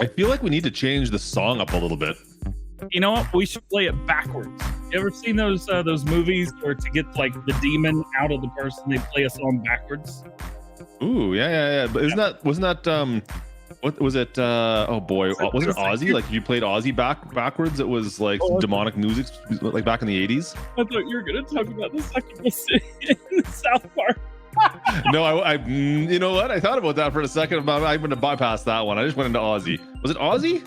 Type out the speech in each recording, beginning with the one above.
I feel like we need to change the song up a little bit. You know what? We should play it backwards. You ever seen those movies where to get like the demon out of the person, they play a song backwards? Ooh, yeah. But wasn't that what was it? Oh boy, was it Ozzy? Like if you played Ozzy backwards, it was like some demonic music, like back in the 80s. I thought you were gonna talk about the succubus in South Park. No, I you know what? I thought about that for a second. I'm going to bypass that one. I just went into Ozzy. Was it Ozzy?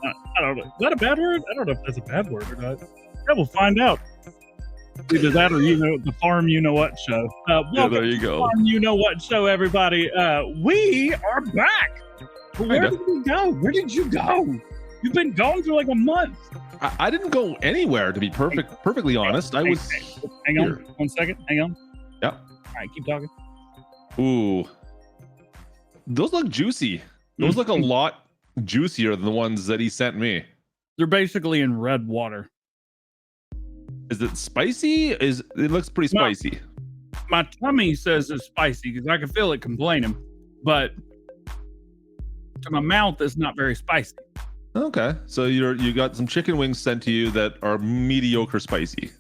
I don't know. Is that a bad word? I don't know if that's a bad word or not. Yeah, we'll find out. Either that or the Farm You Know What show. Yeah, there you go. Farm You Know What show, everybody. We are back. Where did we go? Where did you go? You've been gone for like a month. I didn't go anywhere, to be perfectly honest. I was. Hang on 1 second. Hang on. Yeah. All right, keep talking. Ooh, those look juicy. Those look a lot juicier than the ones that he sent me. They're basically in red water. Is it spicy? It looks pretty spicy. My tummy says it's spicy because I can feel it complaining, but to my mouth, it's not very spicy. Okay, so you got some chicken wings sent to you that are mediocre spicy.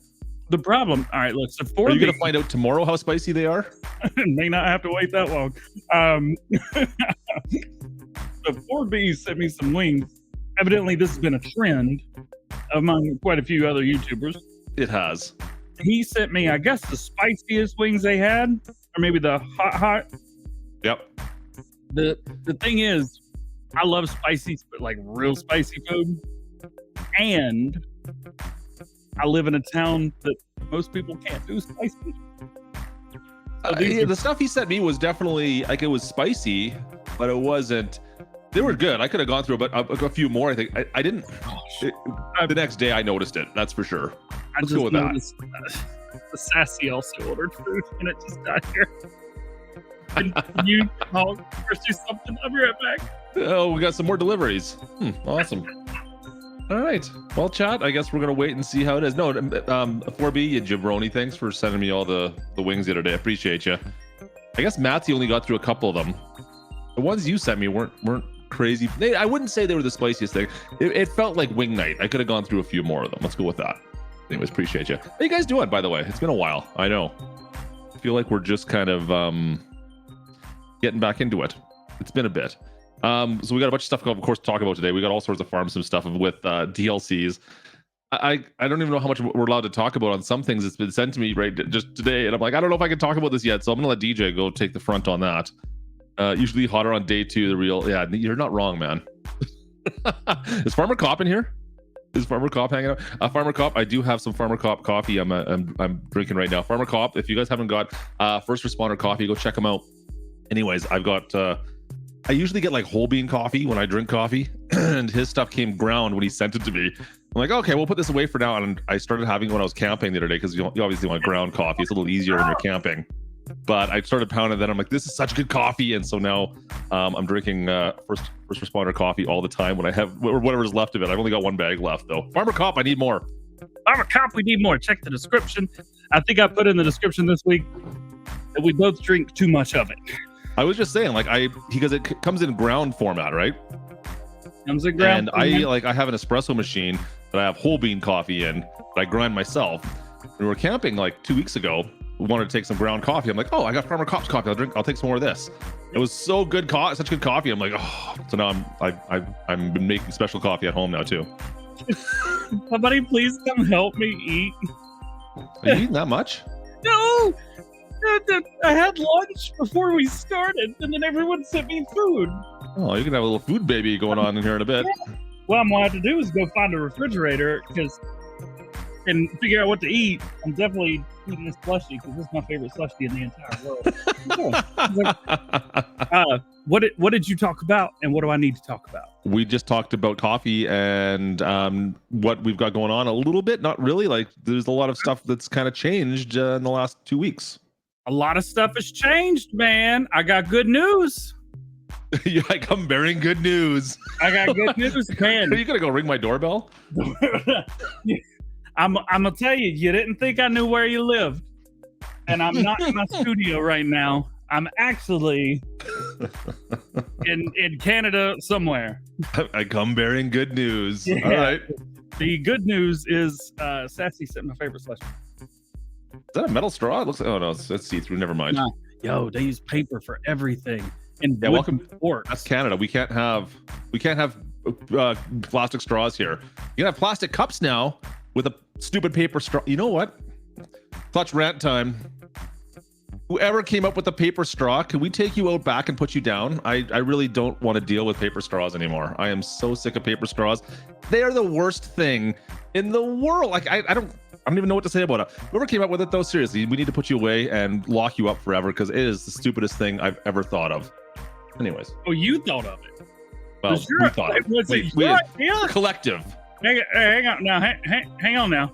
The problem, all right, look. So are you gonna find out tomorrow how spicy they are? May not have to wait that long. So 4B sent me some wings. Evidently, this has been a trend among quite a few other YouTubers. It has. He sent me, I guess, the spiciest wings they had, or maybe the hot. Yep. The thing is, I love spicy, but like real spicy food, and I live in a town that most people can't do spicy. So the stuff he sent me was definitely like, it was spicy, but it wasn't. They were good. I could have gone through a few more. I think I didn't. The next day I noticed it. That's for sure. Let's go with that. The Sassy also ordered food, and it just got here. Can you talk or do something? I'll be right back. Oh, we got some more deliveries. Awesome. All right. Well, chat, I guess we're going to wait and see how it is. No, 4B, you jabroni, thanks for sending me all the wings the other day. I appreciate you. I guess Matthew only got through a couple of them. The ones you sent me weren't crazy. I wouldn't say they were the spiciest thing. It felt like wing night. I could have gone through a few more of them. Let's go with that. Anyways, appreciate you. How you guys doing, by the way? It's been a while. I know. I feel like we're just kind of getting back into it. It's been a bit. So we got a bunch of stuff, of course, to talk about today. We got all sorts of farm sim stuff with DLCs. I don't even know how much we're allowed to talk about on some things. It's been sent to me right just today, and I'm like, I don't know if I can talk about this yet, so I'm gonna let DJ go take the front on that. Usually hotter on day 2. The real, yeah, you're not wrong, man. Is Farmer Cop in here? Is Farmer Cop hanging out? Farmer Cop, I do have some Farmer Cop coffee. I'm drinking right now. Farmer Cop, if you guys haven't got First Responder coffee, go check them out. Anyways, I've got. I usually get like whole bean coffee when I drink coffee, and his stuff came ground when he sent it to me. I'm like, okay, we'll put this away for now. And I started having it when I was camping the other day because you obviously want ground coffee. It's a little easier when you're camping. But I started pounding that. I'm like, this is such good coffee. And so now I'm drinking first responder coffee all the time when I have whatever's left of it. I've only got one bag left though. Farmer Cop, I need more. Farmer Cop, we need more. Check the description. I think I put in the description this week that we both drink too much of it. I was just saying, like, because it comes in ground format, right? Comes in ground. And I have an espresso machine that I have whole bean coffee in that I grind myself. We were camping like 2 weeks ago. We wanted to take some ground coffee. I'm like, oh, I got Farmer Cop's coffee. I'll take some more of this. It was so good, such good coffee. I'm like, oh. So now I'm been making special coffee at home now too. Somebody please come help me eat. Are you eating that much? No. I had lunch before we started, and then everyone sent me food. Oh, you can have a little food baby going on in here in a bit. Yeah. What I'm going to have to do is go find a refrigerator and figure out what to eat. I'm definitely eating this slushie because this is my favorite slushie in the entire world. What did you talk about, and what do I need to talk about? We just talked about coffee and what we've got going on a little bit. Not really. Like, there's a lot of stuff that's kind of changed in the last 2 weeks. A lot of stuff has changed, man. I got good news. You're like, I'm bearing good news. I got good news, man. Are you gonna go ring my doorbell? I'm gonna tell you, you didn't think I knew where you lived, and I'm not in my studio right now. I'm actually in Canada somewhere. I come bearing good news. Yeah. All right. The good news is Sassy sent my favorite slushie. Is that a metal straw? It looks. Oh no, it's see-through. Never mind. Nah. Yo, they use paper for everything. And Yeah, welcome. forks. That's Canada. We can't have plastic straws here. You can have plastic cups now with a stupid paper straw. You know what? Clutch rant time. Whoever came up with the paper straw, can we take you out back and put you down? I really don't want to deal with paper straws anymore. I am so sick of paper straws. They are the worst thing in the world. Like I don't even know what to say about it. Whoever came up with it though, seriously, we need to put you away and lock you up forever because it is the stupidest thing I've ever thought of. Anyways. Oh, you thought of it? Well, we thought of it. Was Wait, it your idea? Collective. Hang on now. Hang on now.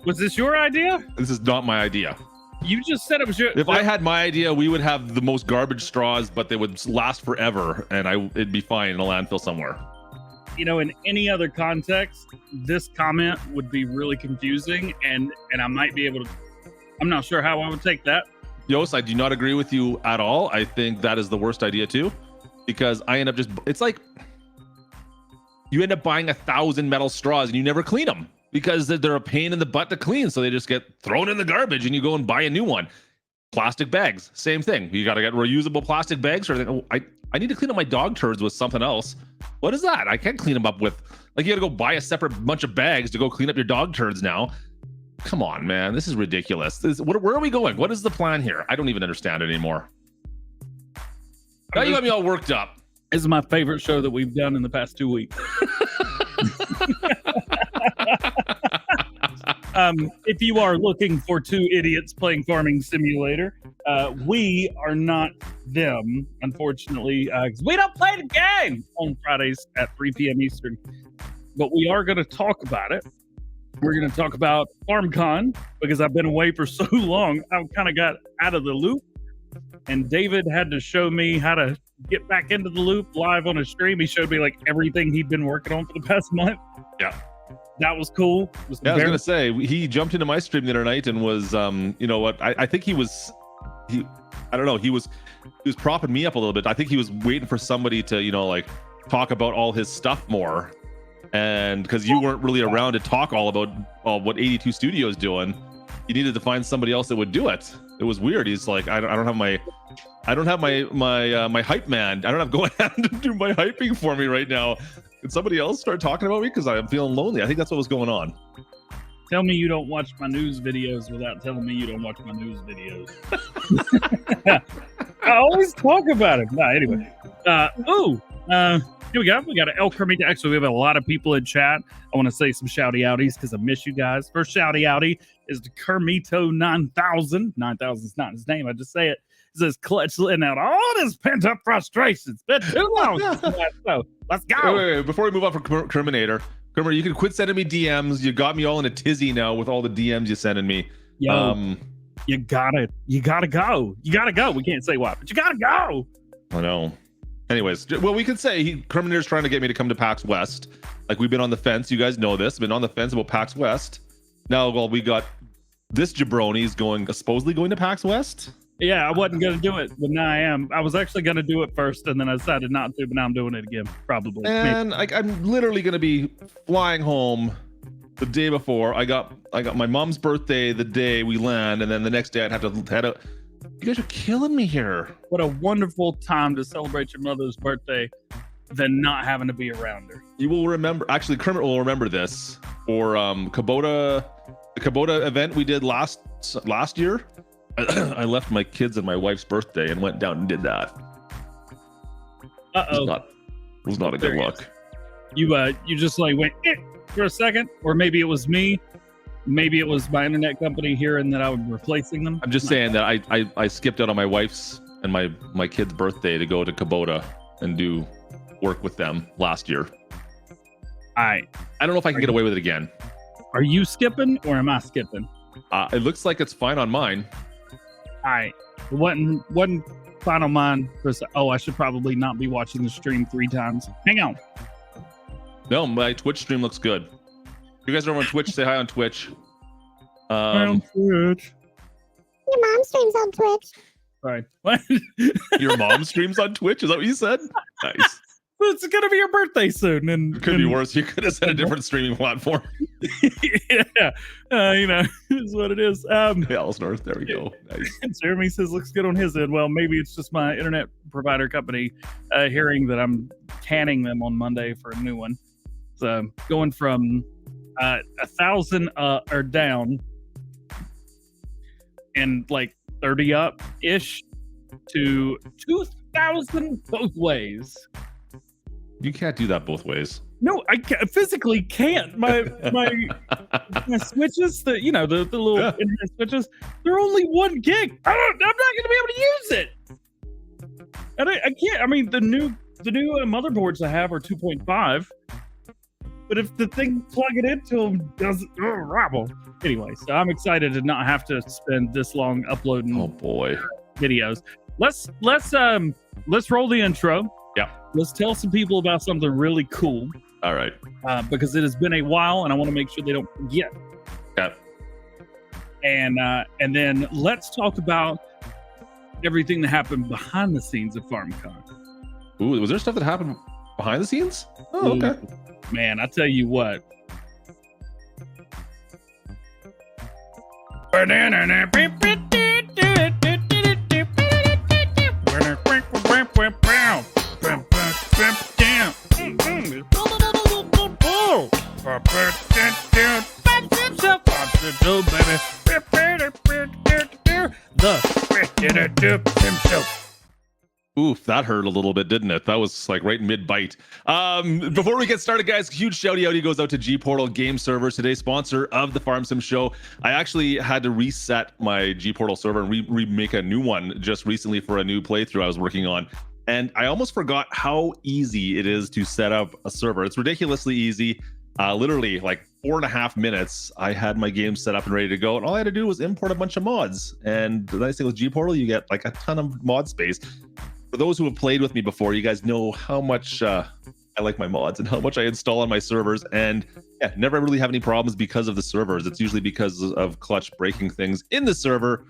Was this your idea? This is not my idea. You just said it was your. If I had my idea, we would have the most garbage straws, but they would last forever, and it'd be fine in a landfill somewhere. You know, in any other context, this comment would be really confusing, and I might be able to. I'm not sure how I would take that. Yos, I do not agree with you at all. I think that is the worst idea too, because I end up it's like you end up buying 1,000 metal straws and you never clean them because they're a pain in the butt to clean. So they just get thrown in the garbage and you go and buy a new one. Plastic bags, same thing. You got to get reusable plastic bags or anything. Oh, I need to clean up my dog turds with something else. What is that? I can't clean them up with, like, you got to go buy a separate bunch of bags to go clean up your dog turds now. Come on, man. This is ridiculous. Where are we going? What is the plan here? I don't even understand it anymore. Now you got me all worked up. This is my favorite show that we've done in the past 2 weeks. If you are looking for two idiots playing Farming Simulator, we are not them, unfortunately, because we don't play the game on Fridays at 3 p.m. Eastern. But we are going to talk about it. We're going to talk about FarmCon because I've been away for so long. I kind of got out of the loop, and David had to show me how to get back into the loop live on a stream. He showed me like everything he'd been working on for the past month. Yeah. That was cool. I was gonna say he jumped into my stream the other night and was you know what, I think he I don't know, he was propping me up a little bit. I think he was waiting for somebody to, you know, like talk about all his stuff more, and because you weren't really around to talk all about what 82 Studio is doing, he needed to find somebody else that would do it. It was weird. He's like, I don't have my hype man. I don't have go ahead and do my hyping for me right now. Can somebody else start talking about me because I'm feeling lonely? I think that's what was going on. Tell me you don't watch my news videos without telling me you don't watch my news videos. I always talk about it. No, anyway. Here we go. We got an El Kermito. Actually, we have a lot of people in chat. I want to say some shouty outies because I miss you guys. First shouty outie is the Kermito 9000. 9000 is not his name. I just say it. It says Klutch letting out all this pent-up frustration. It's been too long. So let's go. Wait. Before we move on from Kerminator, you can quit sending me DMs. You got me all in a tizzy now with all the DMs you're sending me. Yo, you gotta go. You gotta go. We can't say what, but you gotta go. I know. Anyways, well, we could say Kerminator's trying to get me to come to PAX West. Like, we've been on the fence. You guys know this. Been on the fence about PAX West. Now, well, we got this jabroni's supposedly going to PAX West. Yeah, I wasn't going to do it, but now I am. I was actually going to do it first, and then I decided not to, but now I'm doing it again, probably. And I'm literally going to be flying home the day before. I got my mom's birthday the day we land, and then the next day I'd have to head out. You guys are killing me here. What a wonderful time to celebrate your mother's birthday than not having to be around her. You will remember, actually, Kermit will remember this, for the Kubota event we did last year. I left my kids and my wife's birthday and went down and did that. Uh-oh. It was not a good look. You just like went for a second, or maybe it was me. Maybe it was my internet company hearing that I was replacing them. I'm just saying that I skipped out on my wife's and my kid's birthday to go to Kubota and do work with them last year. I don't know if I can get away with it again. Are you skipping or am I skipping? It looks like it's fine on mine. All right. Wasn't fine on mine. I should probably not be watching the stream 3 times. Hang on. No, my Twitch stream looks good. You guys are on Twitch. Say hi on Twitch. On Twitch. Your mom streams on Twitch. Sorry. What? Your mom streams on Twitch? Is that what you said? Nice. It's gonna be your birthday soon, and It could be worse. You could have said a different streaming platform. You know, is what it is. Alice North. There we go. Nice. Jeremy says looks good on his end. Well, maybe it's just my internet provider company hearing that I'm canning them on Monday for a new one. So going from 1,000 or down and like 30 up ish to 2,000 both ways. You can't do that both ways. No, I physically can't. My switches, the little internet switches, they're only 1 gig. I'm not going to be able to use it. And I can't. I mean, the new motherboards I have are 2.5, but if the thing plug it into them doesn't rabble. Anyway, so I'm excited to not have to spend this long uploading. Oh boy, videos. Let's roll the intro. Yeah. Let's tell some people about something really cool. All right. Because it has been a while, and I want to make sure they don't forget. Yeah. And then let's talk about everything that happened behind the scenes of FarmCon. Ooh, was there stuff that happened behind the scenes? Oh, okay. Ooh, man, I tell you what. Oof, that hurt a little bit, didn't it? That was like right mid-bite. Before we get started, guys, huge shout-out goes out to GPORTAL Game Servers, today's sponsor of the Farm Sim Show. I actually had to reset my GPORTAL server and remake a new one just recently for a new playthrough I was working on. And I almost forgot how easy it is to set up a server. It's ridiculously easy. Literally like 4.5 minutes, I had my game set up and ready to go. And all I had to do was import a bunch of mods. And the nice thing with GPORTAL, you get like a ton of mod space. For those who have played with me before, you guys know how much I like my mods and how much I install on my servers. And yeah, never really have any problems because of the servers. It's usually because of Klutch breaking things in the server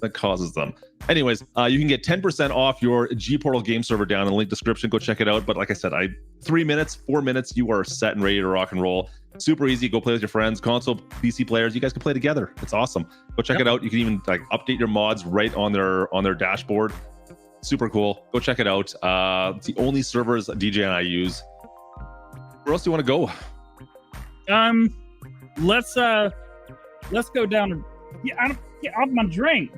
that causes them. Anyways, you can get 10% off your GPORTAL game server down in the link description. Go check it out. But like I said, 3 minutes, 4 minutes, you are set and ready to rock and roll. Super easy. Go play with your friends, console, PC players. You guys can play together. It's awesome. Go check it out. You can even like update your mods right on their dashboard. Super cool. Go check it out. It's the only servers DJ and I use. Where else do you want to go? Let's go down and get off my drink.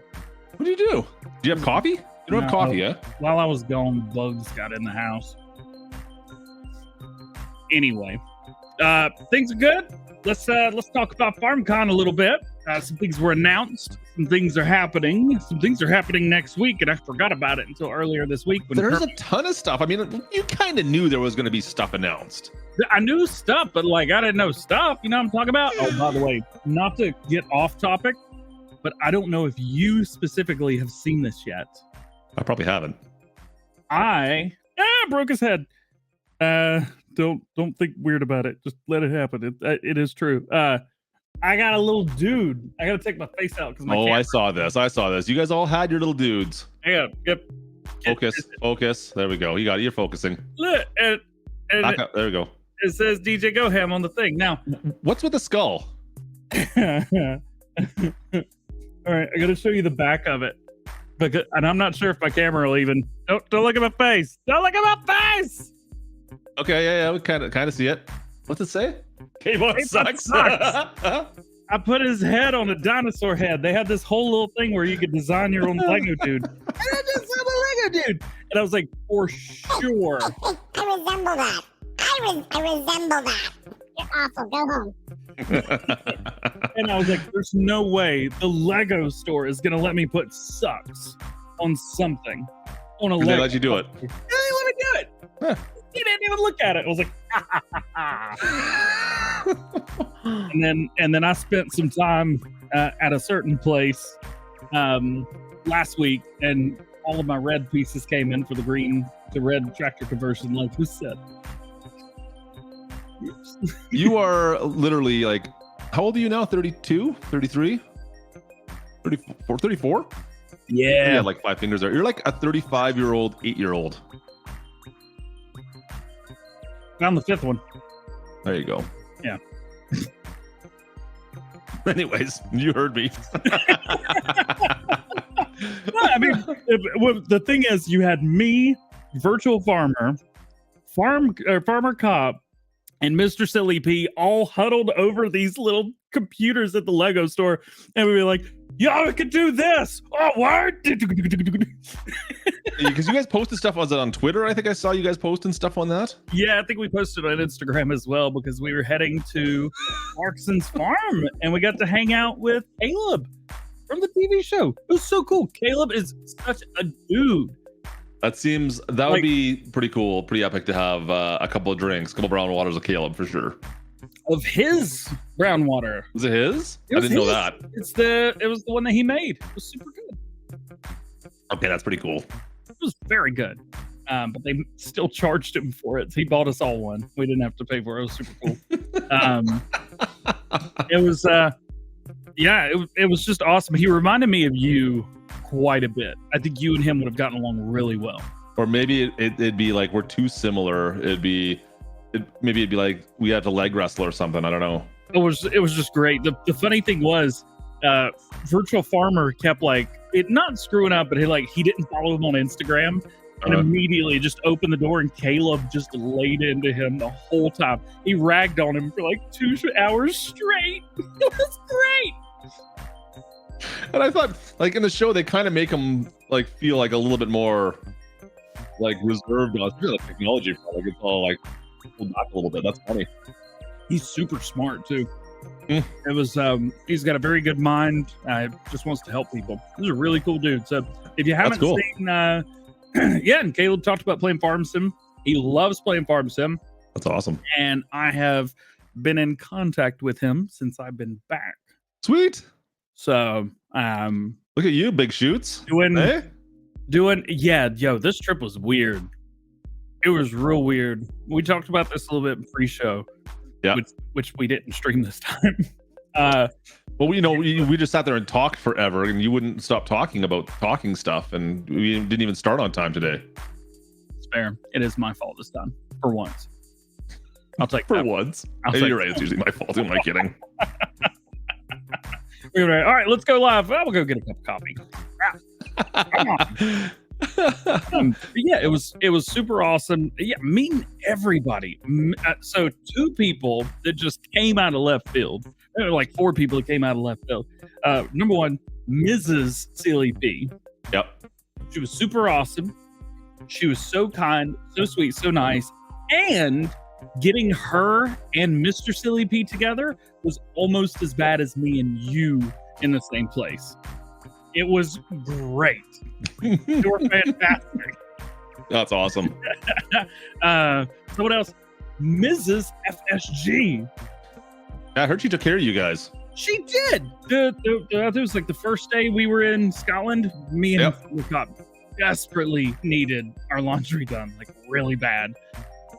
What do you do? Do you have coffee? You don't have coffee, yeah? While I was gone, bugs got in the house. Anyway, things are good. Let's talk about FarmCon a little bit. Some things were announced. Some things are happening. Some things are happening next week, and I forgot about it until earlier this week. There's a ton of stuff. I mean, you kind of knew there was going to be stuff announced. I knew stuff, but like I didn't know stuff. You know what I'm talking about? Oh, by the way, not to get off topic, but I don't know if you specifically have seen this yet. I probably haven't. I broke his head. Don't think weird about it. Just let it happen. It is true. I got a little dude. I gotta take my face out because my camera. I saw this. You guys all had your little dudes. Yeah. Yep. Focus. There we go. You got it. You're focusing. Look, and Back up. There we go. It says DJ Goham on the thing. Now, what's with the skull? All right, I gotta show you the back of it. And I'm not sure if my camera will even. Don't look at my face. Don't look at my face. Okay, yeah, we kind of see it. What's it say? Keyboard sucks. I put his head on a dinosaur head. They had this whole little thing where you could design your own Lego dude. And I just saw the Lego dude. And I was like, for sure. I resemble that. I resemble that. You're awful. Go home. And I was like, there's no way the Lego store is going to let me put sucks on something. On a Lego. They let you do it. They let me do it. Huh. He didn't even look at it. I was like, and then I spent some time at a certain place last week, and all of my red pieces came in for the green to red tractor conversion, like we said. You are literally like, how old are you now? 32, 33, 34, 34? You Yeah. had like 5 fingers there. You're like a 35-year-old, 8-year-old. Found the 5th one. There you go. Yeah. Anyways, you heard me. I mean, the thing is, you had me, Virtual Farmer, Farmer Cop, and Mr. Silly P all huddled over these little computers at the Lego store, and we were like, "Yo, we could do this!" Oh, what? Because you guys posted stuff. Was it on Twitter? I think I saw you guys posting stuff on that. Yeah, I think we posted on Instagram as well because we were heading to Clarkson's farm, and we got to hang out with Caleb from the TV show. It was so cool. Caleb is such a dude. That would be pretty cool, pretty epic to have a couple of drinks, a couple brown waters with Caleb for sure. Of his brown water. Was it his? It I was didn't know his. that. It was the one that he made. It was super good. Okay, that's pretty cool. It was very good. But they still charged him for it. So he bought us all one. We didn't have to pay for it. It was super cool. It was it was just awesome. He reminded me of you quite a bit. I think you and him would have gotten along really well. Or maybe it'd be like we're too similar. Maybe it'd be like we had to leg wrestle or something. I don't know. It was just great. The funny thing was, Virtual Farmer kept not screwing up, but he didn't follow him on Instagram, and immediately just opened the door, and Caleb just laid into him the whole time. He ragged on him for like 2 hours straight. It was great. And I thought, like in the show, they kind of make him like feel like a little bit more like reserved on the technology. Like it's all like pulled back a little bit. That's funny. He's super smart too. It was he's got a very good mind. Just wants to help people. He's a really cool dude. So if you haven't seen and Caleb talked about playing Farm Sim. He loves playing Farm Sim. That's awesome. And I have been in contact with him since I've been back. Sweet. So look at you, big shoots. This trip was weird. It was real weird. We talked about this a little bit in pre-show. Yeah. Which we didn't stream this time. Well, we just sat there and talked forever, and you wouldn't stop talking about talking stuff, and we didn't even start on time today. It's fair. It is my fault this time, for once. I'll take for that. Once. You're right. It's usually my fault. Who am I kidding? All right, let's go live. I'll go get a cup of coffee. Come on. Yeah, it was super awesome. Yeah, meeting everybody. So 2 people that just came out of left field. There were like 4 people that came out of left field. Number 1, Mrs. Silly P. Yep. She was super awesome. She was so kind, so sweet, so nice. And getting her and Mr. Silly P together was almost as bad as me and you in the same place. It was great. You're fantastic. That's awesome. So what else? Mrs. FSG. I heard she took care of you guys. She did. It was like the first day we were in Scotland. Me and Scott desperately needed our laundry done, like really bad.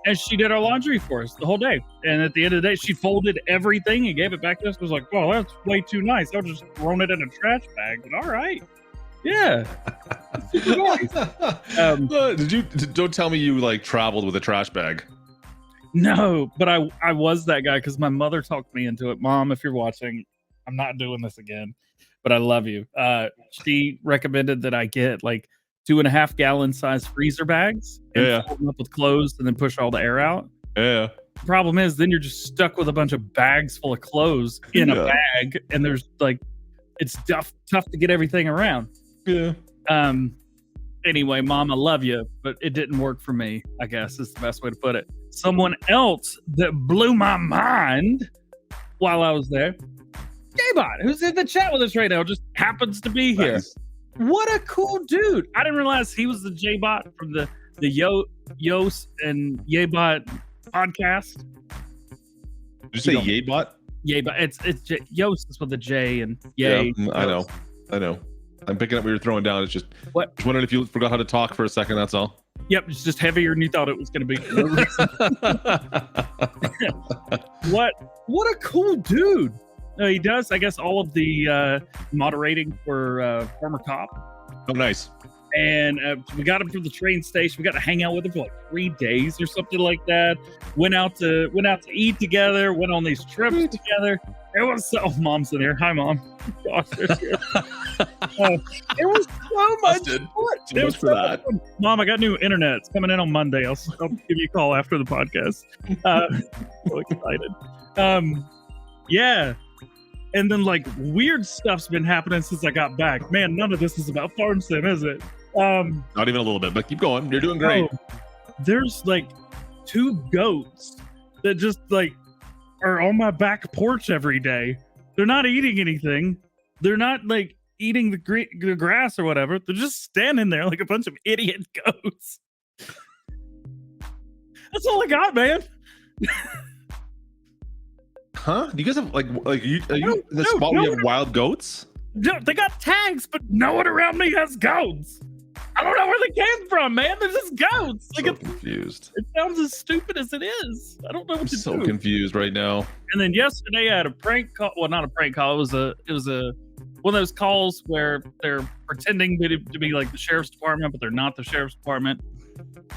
And she did our laundry for us the whole day. And at the end of the day, she folded everything and gave it back to us. I was like, "Oh, that's way too nice. I was just throwing it in a trash bag." But all right, yeah. Super nice. Don't tell me you like traveled with a trash bag. No, but I was that guy because my mother talked me into it. Mom, if you're watching, I'm not doing this again. But I love you. She recommended that I get like 2.5 gallon size freezer bags and fill them up with clothes and then push all the air out. Yeah. The problem is then you're just stuck with a bunch of bags full of clothes in a bag, and there's like it's tough to get everything around. Yeah. Anyway, Mom, I love you, but it didn't work for me, I guess is the best way to put it. Someone else that blew my mind while I was there, J-Bot, who's in the chat with us right now, just happens to be here. Nice. What a cool dude. I didn't realize he was the J-Bot from the Yos and Yabot podcast. Did you say Yabot? Yabot. It's Yos is with the J and Yay. Yeah, I know. I'm picking up what you're throwing down. It's just what? Just wondering if you forgot how to talk for a second. That's all. Yep, it's just heavier than you thought it was going to be. What a cool dude. He does, I guess, all of the moderating for Farmer Cop. Oh, nice. And we got him from the train station. We got to hang out with him for like 3 days or something like that. Went out to eat together. Went on these trips together. It was so. Mom's in here. Hi, Mom. Gosh, it was so much fun. So much for that. Fun. Mom, I got new internet. It's coming in on Monday. I'll give you a call after the podcast. So excited. Yeah. And then like weird stuff's been happening since I got back. Man, none of this is about Farm Sim, is it? Not even a little bit, but keep going. You're doing great. There's like 2 goats that just like are on my back porch every day. They're not eating anything. They're not like eating the grass or whatever. They're just standing there like a bunch of idiot goats. That's all I got, man. Huh? Do you guys have like are you in the spot where you have wild goats? No, they got tags, but no one around me has goats. I don't know where they came from, man. They're just goats. So confused. It sounds as stupid as it is. I don't know what to do. So confused right now. And then yesterday I had a prank call. Well, not a prank call. It was a one of those calls where they're pretending to be like the sheriff's department, but they're not the sheriff's department.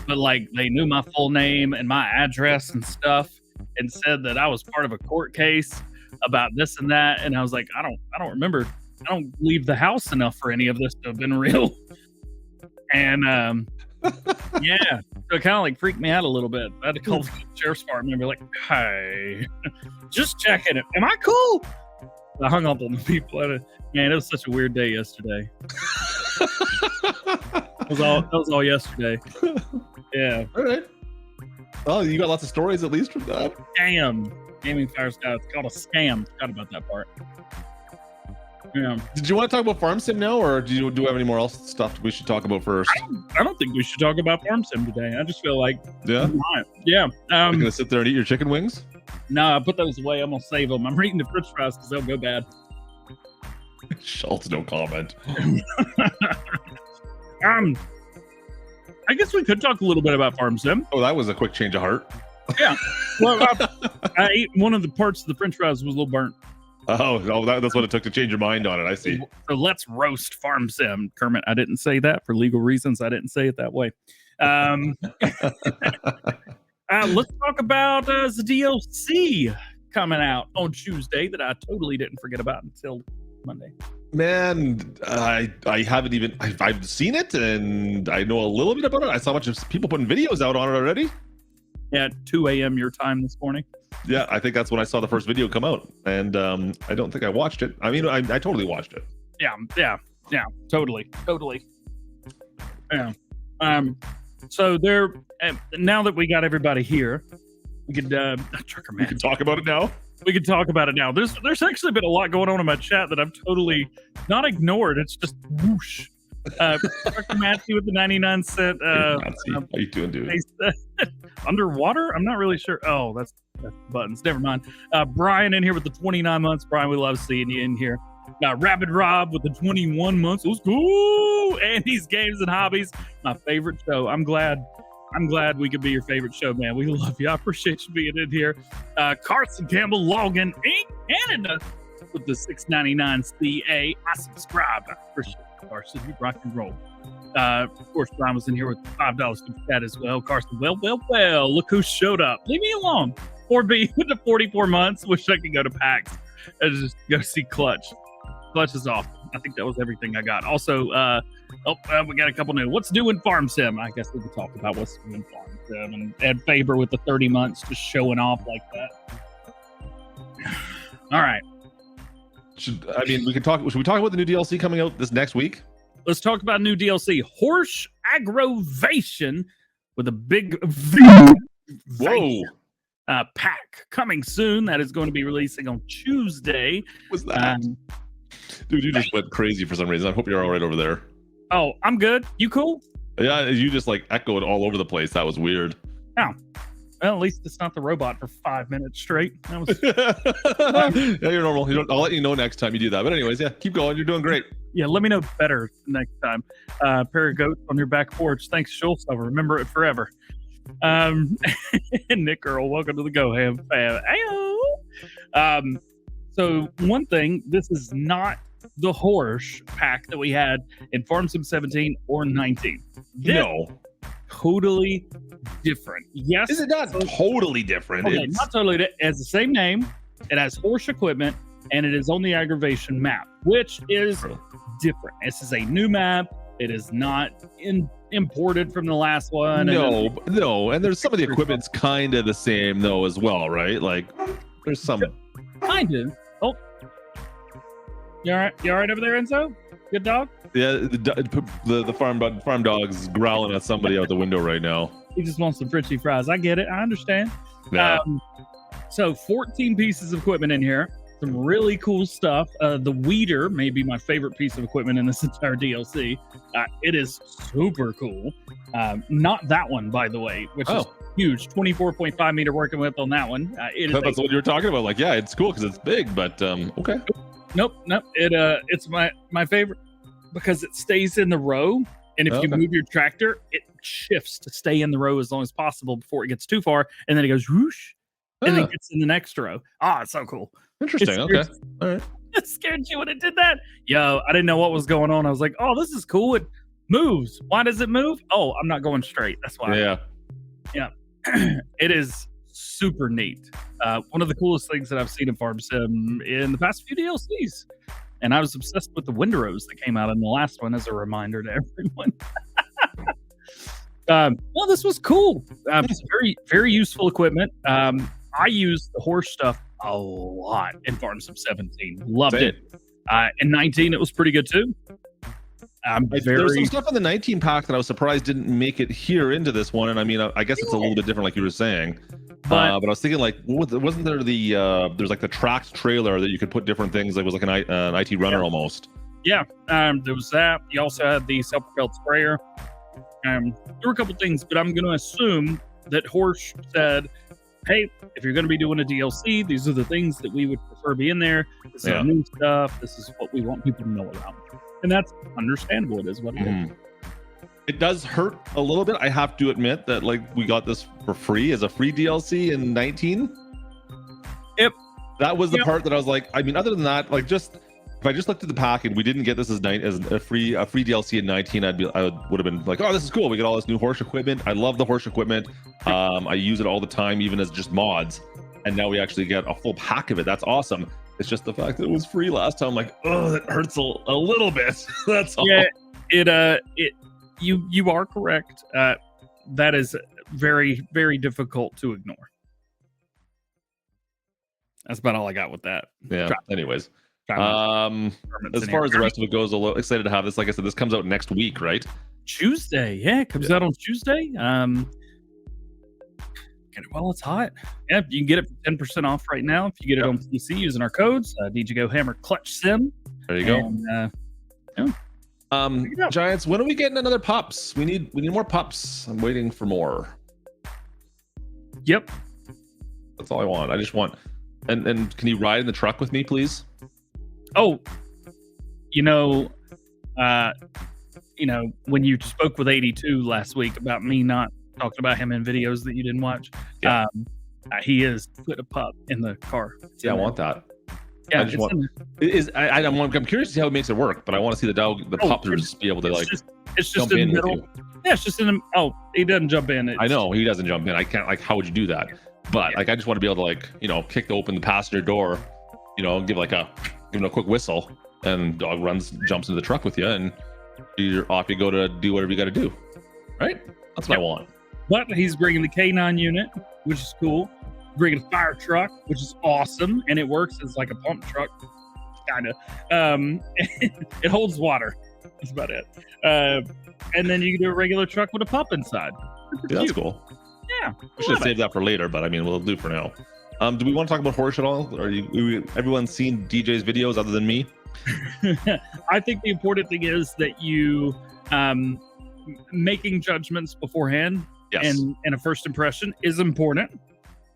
But like they knew my full name and my address and stuff, and said that I was part of a court case about this and that. And I was like, I don't remember. I don't leave the house enough for any of this to have been real. And yeah, so it kind of like freaked me out a little bit. I had to call the sheriff's department and be like, "Hey, just checking it. Am I cool?" I hung up on the people. Man, it was such a weird day yesterday. That was all yesterday. Yeah. All right. Well, you got lots of stories at least from that. Damn. Gaming Fire Sky. It's called a scam. Forgot about that part. Yeah. Did you want to talk about Farm Sim now, or do you have any more else stuff we should talk about first? I don't think we should talk about Farm Sim today. I just feel like yeah. Yeah. You're gonna sit there and eat your chicken wings? No, I put those away. I'm gonna save them. I'm eating the French fries because they'll go bad. Schultz, no comment. I guess we could talk a little bit about Farm Sim. Oh, that was a quick change of heart. Yeah. Well, I ate one of the parts of the French fries was a little burnt. Oh, that's what it took to change your mind on it. I see. So let's roast Farm Sim. Kermit, I didn't say that for legal reasons. I didn't say it that way. Let's talk about the DLC coming out on Tuesday that I totally didn't forget about until Monday. Man, I haven't even I've seen it and I know a little bit about it. I saw a bunch of people putting videos out on it already. Yeah, at 2 a.m. your time this morning. Yeah, I think that's when I saw the first video come out, and I don't think I watched it. I mean, I totally watched it. Yeah, totally. Yeah. So there. Now that we got everybody here, we could Trucker Man. We can talk about it now. We can talk about it now. There's actually been a lot going on in my chat that I've totally not ignored. It's just whoosh. Trucker Matthew with the 99-cent. How you doing, dude? Underwater? I'm not really sure. Oh, that's buttons. Never mind. Brian in here with the 29 months. Brian, we love seeing you in here. Rabid Rob with the 21 months. It was cool. Andy's Games and Hobbies, my favorite show. I'm glad we could be your favorite show, man. We love you. I appreciate you being in here. Carson Campbell, Logan, Canada with the $6.99 CA. I subscribe. I appreciate it, Carson. You rock and roll. Of course, Brian was in here with $5 super chat as well. Carson, well, look who showed up. Leave me alone. 4B with the 44 months. Wish I could go to PAX and just go see Klutch. Klutch is off. I think that was everything I got. Also, we got a couple new. What's new in Farm Sim? I guess we could talk about what's new in Farm Sim. And Ed Faber with the 30 months just showing off like that. All right. Should we talk about the new DLC coming out this next week? Let's talk about new DLC. Horse Aggravation with a big Whoa. Pack coming soon. That is going to be releasing on Tuesday. What's that? Dude, you just went crazy for some reason. I hope you're all right over there. Oh, I'm good. You cool? Yeah, you just like echoed all over the place. That was weird. Oh. Well, at least it's not the robot for 5 minutes straight. That was... Yeah, you're normal. I'll let you know next time you do that. But anyways, yeah, keep going. You're doing great. Yeah, let me know better next time. Pair of goats on your back porch. Thanks, Schultz. I'll remember it forever. Nick Earl, welcome to the Go Ham fam. Ayo! So one thing, this is not the horse pack that we had in Farm Sim 17 or 19. This No. totally different. Yes. Is it not totally different? Okay, not totally. It has the same name. It has horse equipment, and it is on the aggravation map, which is different. This is a new map. It is not imported from the last one. No. And there's some of the equipment's kind of the same though as well, right? Like there's some. Kind of. Oh, you all right? You all right over there, Enzo? Good dog. Yeah, the farm dog's growling at somebody out the window right now. He just wants some Frenchie fries. I get it. I understand. Yeah. So 14 pieces of equipment in here. Some really cool stuff. The weeder may be my favorite piece of equipment in this entire DLC. It is super cool. Not that one, by the way, which is huge. 24.5 meter working width on that one. That's what you were talking about. Like, yeah, it's cool because it's big, but okay. Nope. It's my favorite because it stays in the row. And if you move your tractor, it shifts to stay in the row as long as possible before it gets too far. And then it goes whoosh and then gets in the next row. It's so cool. Interesting. Okay. All right. It scared you when it did that. Yo, I didn't know what was going on. I was like, oh, this is cool. It moves. Why does it move? Oh, I'm not going straight. That's why. Yeah. It is super neat. One of the coolest things that I've seen in Farm Sim in the past few DLCs. And I was obsessed with the windrows that came out in the last one as a reminder to everyone. Well, this was cool. Very, very useful equipment. I used the horse stuff a lot in Farm Sim 17. Loved it. In 19, it was pretty good too. There's some stuff in the 19 pack that I was surprised didn't make it here into this one. And I mean, I guess it's a little bit different, like you were saying. But I was thinking, like, wasn't there there's like the tracked trailer that you could put different things? Like, it was like an IT runner almost. Yeah, there was that. You also had the self-propelled sprayer. There were a couple things, but I'm going to assume that Horsch said, hey, if you're going to be doing a DLC, these are the things that we would prefer be in there. This is new stuff. This is what we want people to know about. And that's understandable. It is what it is. It does hurt a little bit. I have to admit that, like, we got this for free as a free DLC in 19. Yep. That was the part that I was like, I mean, other than that, like, just if I just looked at the pack and we didn't get this as a free DLC in 19, I would have been like, oh, this is cool. We get all this new horse equipment. I love the horse equipment. I use it all the time, even as just mods. And now we actually get a full pack of it. That's awesome. It's just the fact that it was free last time. Like, oh, that hurts a little bit. That's all. Yeah, you are correct. That is very, very difficult to ignore. That's about all I got with that. Yeah. Anyways, as far as the rest of it goes, a little excited to have this. Like I said, this comes out next week, right? Tuesday. Yeah, it comes out on Tuesday. Get it while it's hot. Yeah, you can get it for 10% off right now if you get it on PC using our codes. DJGO Hammer Klutch Sim. There you go. Giants, when are we getting another pups? We need more pups. I'm waiting for more. Yep. That's all I want. I just want and can you ride in the truck with me, please? Oh, when you spoke with 82 last week about me not talking about him in videos that you didn't watch, he is put a pup in the car. I want that. Yeah, I'm curious to see how it makes it work, but I want to see the dog, the puppers be able to it's just in the middle. Yeah, it's just in the. Oh, he doesn't jump in. I know he doesn't jump in. I can't. Like, how would you do that? But I just want to be able to kick open the passenger door, give him a quick whistle, and dog jumps into the truck with you, and you're off. You go to do whatever you got to do. Right? That's what I want. But he's bringing the K9 unit, which is cool. Bringing a fire truck, which is awesome, and it works as like a pump truck, kind of. It holds water. That's about it. And then you can do a regular truck with a pup inside. That's cool. Yeah, we should save that for later, but I mean, we'll do for now. Do we want to talk about Horsch at all? Everyone's seen DJ's videos other than me? I think the important thing is that you making judgments beforehand and a first impression is important.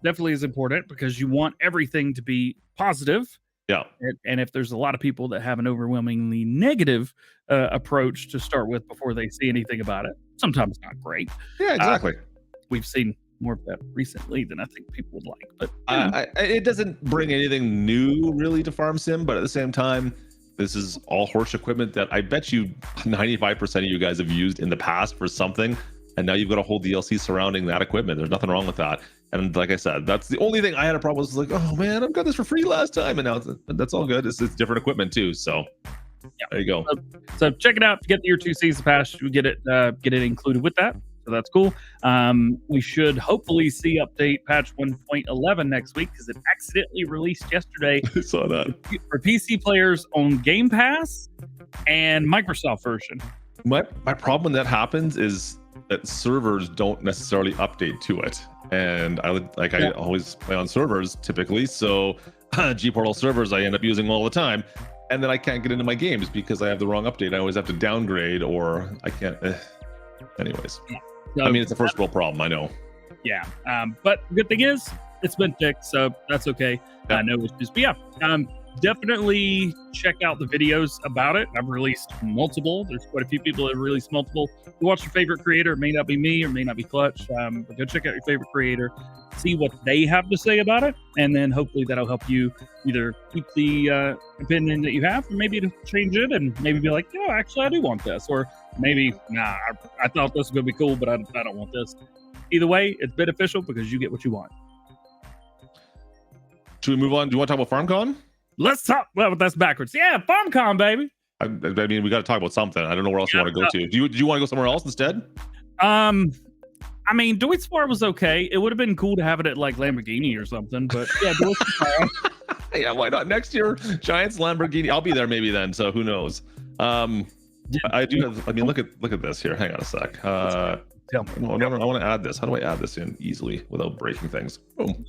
Definitely is important because you want everything to be positive. Yeah. And if there's a lot of people that have an overwhelmingly negative approach to start with before they see anything about it, sometimes not great. Yeah, exactly. We've seen more of that recently than I think people would like. But it doesn't bring anything new really to Farm Sim, but at the same time, this is all horse equipment that I bet you 95% of you guys have used in the past for something, and now you've got a whole DLC surrounding that equipment. There's nothing wrong with that. And like I said, that's the only thing I had a problem with. Was like, oh man, I've got this for free last time, and now that's all good. It's different equipment too. So Yeah. there you go. So check it out. To get your 2 season pass, you get it included with that. So that's cool. We should hopefully see update patch 1.11 next week because it accidentally released yesterday I saw that. for PC players on Game Pass and Microsoft version. My problem when that happens is that servers don't necessarily update to it, and I always play on servers typically, so GPORTAL servers I end up using all the time, and then I can't get into my games because I have the wrong update. I always have to downgrade, or I can't. Anyways, So, I mean, it's a first world problem, I know. yeah. But good thing is it's been fixed, so that's okay. Yeah. No issues. But yeah, definitely check out the videos about it. I've released multiple. There's quite a few people that have released multiple. You watch your favorite creator. It may not be me or may not be Klutch, but go check out your favorite creator, see what they have to say about it, and then hopefully that'll help you either keep the opinion that you have, or maybe to change it and maybe be like, oh, actually, I do want this, or maybe, nah, I thought this was going to be cool, but I don't want this. Either way, it's beneficial because you get what you want. Should we move on? Do you want to talk about FarmCon? Let's talk. Well, that's backwards. Yeah, FarmCon, baby. I mean, we got to talk about something. I don't know where else you want to go to. Do you want to go somewhere else instead? I mean, Deutz-Fahr was okay. It would have been cool to have it at like Lamborghini or something, but yeah, Deutz-Fahr. Yeah, why not? Next year, Giants Lamborghini. I'll be there maybe then, so who knows? I do have. I mean, look at this here. Hang on a sec. Tell me. No, I want to add this. How do I add this in easily without breaking things? Boom.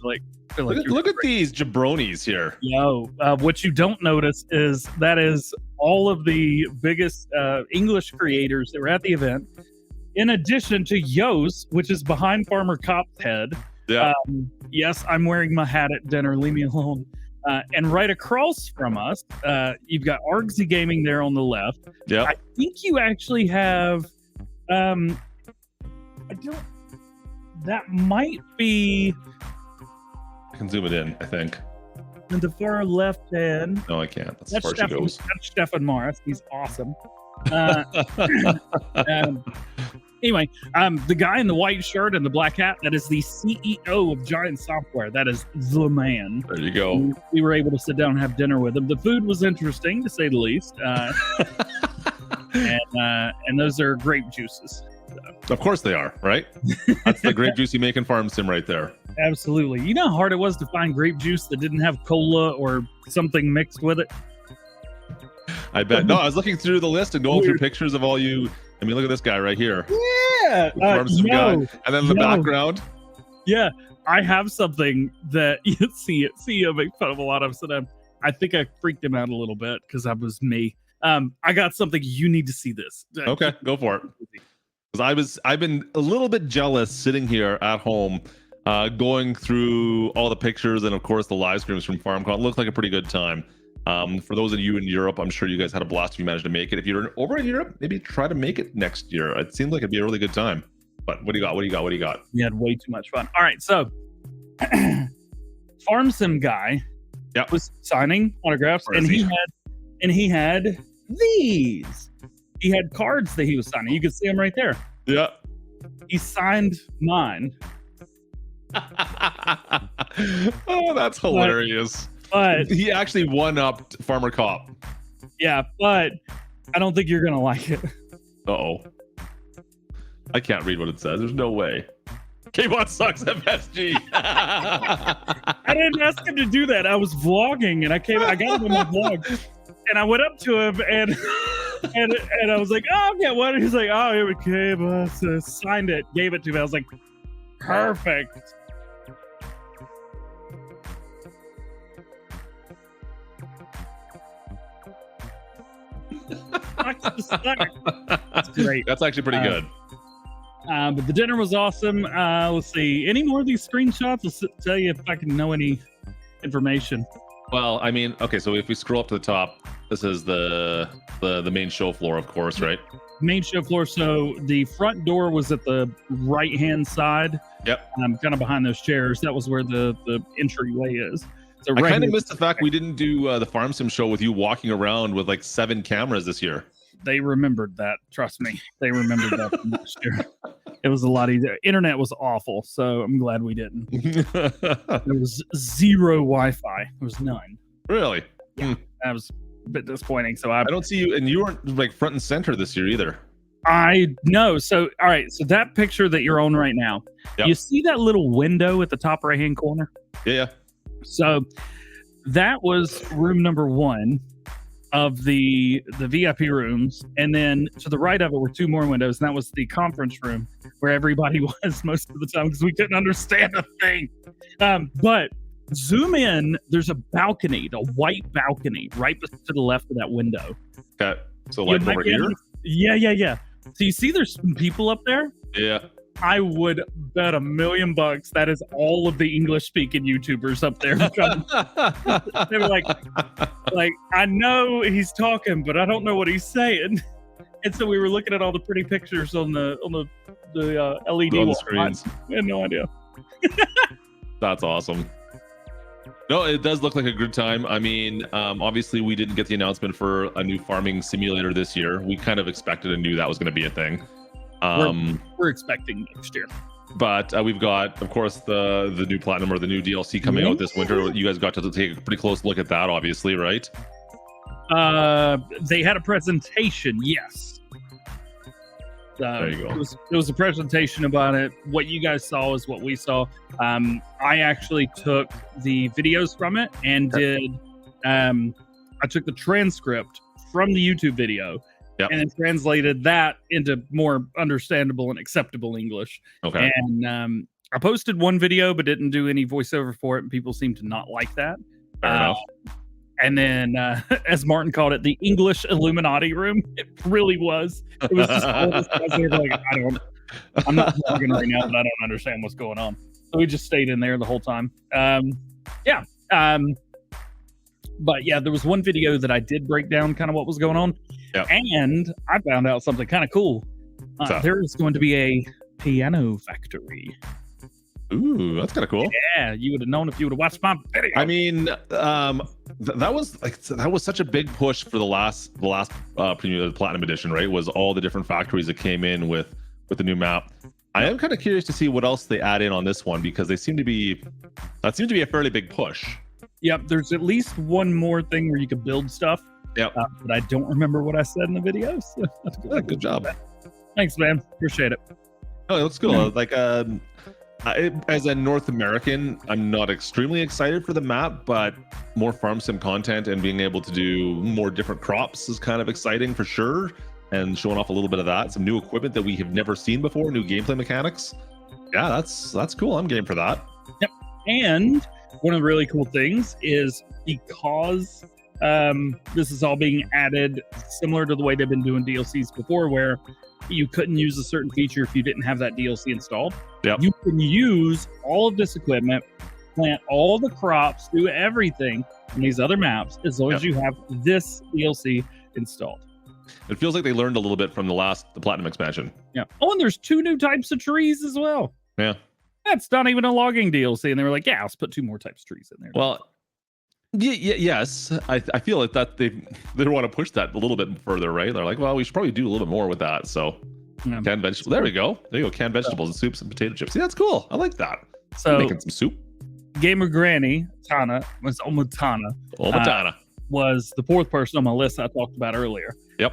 Look at these jabronis here. Yo, what you don't notice is that is all of the biggest English creators that were at the event, in addition to Yo's, which is behind Farmer Cop's head. Yeah. Yes, I'm wearing my hat at dinner. Leave me alone. And right across from us, you've got Argsy Gaming there on the left. Yeah. I think you actually have. That might be I can zoom it in, I think. in the far left hand. No, I can't. That's as far as she goes. That's Stefan Morris. He's awesome. Anyway, the guy in the white shirt and the black hat, that is the CEO of Giant Software. That is the man. There you go. We were able to sit down and have dinner with him. The food was interesting, to say the least. And those are grape juices. Of course they are, right? That's the grape juice you make in Farm Sim right there. Absolutely. You know how hard it was to find grape juice that didn't have cola or something mixed with it? I bet. No, I was looking through the list and going through pictures of all you. I mean, look at this guy right here. Yeah. The Farm Sim guy. And then the background. Yeah. I have something that you see I make fun of a lot of. So I think I freaked him out a little bit because that was me. I got something. You need to see this. Okay, go for it. Because I've been a little bit jealous sitting here at home, going through all the pictures and of course the live streams from FarmCon. It looked like a pretty good time. For those of you in Europe, I'm sure you guys had a blast if you managed to make it. If you're over in Europe, maybe try to make it next year. It seems like it'd be a really good time. But what do you got? What do you got? We had way too much fun. All right, so Farm Sim guy was signing autographs, and he had these. He had cards that he was signing. You can see them right there. Yeah. He signed mine. Oh, that's hilarious. But he actually one up Farmer Cop. Yeah, but I don't think you're gonna like it. Uh-oh. I can't read what it says. There's no way. K-Bot sucks FSG. I didn't ask him to do that. I was vlogging and I got him on my vlog. And I went up to him and I was like, oh, yeah, what? He's like, oh, here we go. Signed it, gave it to me. I was like, perfect. That's great. That's actually pretty good. But the dinner was awesome. Let's see. Any more of these screenshots? I'll tell you if I can know any information. Well, I mean, okay, so if we scroll up to the top, this is the main show floor, of course, right? Main show floor. So the front door was at the right hand side. Yep. Kind of behind those chairs. That was where the entryway is. So I right kind of here, missed the fact we didn't do the Farm Sim show with you walking around with like 7 cameras this year. they remembered that. Trust me, they remembered that from last year. It was a lot easier. Internet was awful, so I'm glad we didn't. There was zero Wi-Fi. There was none. Really? That was a bit disappointing. So I don't see you, and you weren't like front and center this year either. I know. So, all right. So that picture that you're on right now, Yep. you see that little window at the top right-hand corner? Yeah. So that was room number 1 of the VIP rooms. And then to the right of it were 2 more windows. And that was the conference room where everybody was most of the time because we couldn't understand a thing. But zoom in, there's a balcony, a white balcony right to the left of that window. Okay. So You like might over be able here? to- Yeah. So you see there's some people up there? Yeah. I would bet $1 million that is all of the English speaking YouTubers up there. They were like, I know he's talking, but I don't know what he's saying. And so we were looking at all the pretty pictures on the LED On the wall. screens. I had no idea. That's awesome. No, it does look like a good time. I mean, obviously we didn't get the announcement for a new farming simulator this year. We kind of expected and knew that was going to be a thing. We're expecting next year. But we've got, of course, the new Platinum or the new DLC coming out this winter. You guys got to take a pretty close look at that, obviously, right? They had a presentation, yes. There you go. It was a presentation about it. What you guys saw is what we saw. I actually took the videos from it and did. I took the transcript from the YouTube video Yep. and then translated that into more understandable and acceptable English. Okay. And I posted one video, but didn't do any voiceover for it, and people seem to not like that. Fair enough. And then, as Martin called it, the English Illuminati room. It really was. It was just all this guys there like, I'm not talking right now, but I don't understand what's going on. So we just stayed in there the whole time. But yeah, there was one video that I did break down kind of what was going on. Yep. And I found out something kind of cool. up? There is going to be a piano factory. Ooh, that's kind of cool. Yeah, you would have known if you would have watched my video. I mean, that was such a big push for the last premium Platinum Edition, right? Was all the different factories that came in with the new map. I am kind of curious to see what else they add in on this one because that seemed to be a fairly big push. Yep, there's at least one more thing where you can build stuff. Yep. But I don't remember what I said in the video. So that's Yeah, good job. Thanks, man. Appreciate it. Oh, it looks cool. Like, as a North American, I'm not extremely excited for the map, but more farm sim content and being able to do more different crops is kind of exciting for sure. And showing off a little bit of that, some new equipment that we have never seen before, new gameplay mechanics. Yeah, that's cool. I'm game for that. Yep. And one of the really cool things is because this is all being added similar to the way they've been doing DLCs before, where you couldn't use a certain feature if you didn't have that DLC installed. Yep. You can use all of this equipment, plant all the crops, do everything on these other maps as long as you have this DLC installed. It feels like they learned a little bit from the Platinum expansion. Yeah. Oh, and there's 2 new types of trees as well. Yeah. That's not even a logging DLC. And they were like, yeah, let's put 2 more types of trees in there. Well, yes, I feel like that they want to push that a little bit further, right? They're like, well, we should probably do a little bit more with that. So canned vegetables. There we go. There you go. Canned vegetables and soups and potato chips. See, that's cool. I like that. So making some soup. Gamer Granny Tana was Omatana. Was the 4th person on my list I talked about earlier. Yep.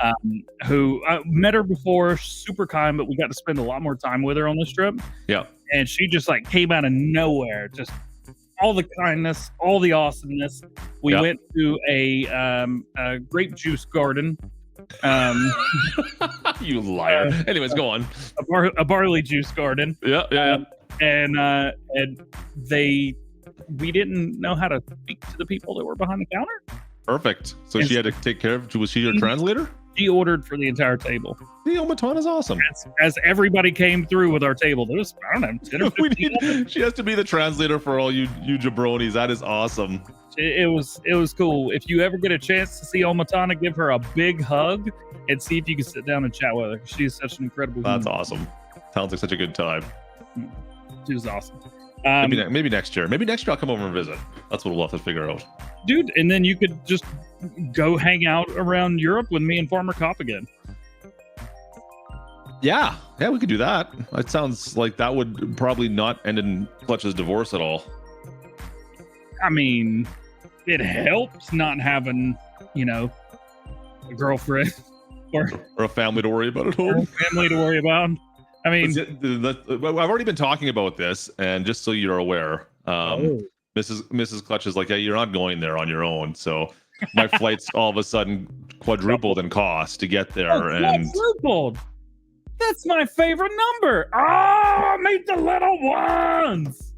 Who I met her before, super kind, but we got to spend a lot more time with her on this trip. Yeah. And she just like came out of nowhere, just all the kindness, all the awesomeness. We went to a grape juice garden. You liar. Anyways, go on. A barley juice garden. Yeah. And we didn't know how to speak to the people that were behind the counter. Perfect. So she had to take care of. Was she your translator? She ordered for the entire table. The Omaton is awesome. As everybody came through with our table, there was, I don't know, 10 or 15 she has to be the translator for all you jabronis. That is awesome. It was cool. If you ever get a chance to see Omatana, give her a big hug and see if you can sit down and chat with her. She's such an incredible That's human. awesome. Sounds like such a good time. She was awesome. Maybe next year. Maybe next year I'll come over and visit. That's what we'll have to figure out. Dude, and then you could just go hang out around Europe with me and Farmer Cop again. Yeah, we could do that. It sounds like that would probably not end in Klutch's divorce at all. I mean, it helps not having, a girlfriend or a family to worry about at or a home. family to worry about. I mean, I've already been talking about this, and just so you're aware, Mrs. Klutch is like, "Yeah, you're not going there on your own." So my flight's all of a sudden quadrupled in cost to get there, and quadrupled. That's my favorite number. Oh, meet the little ones.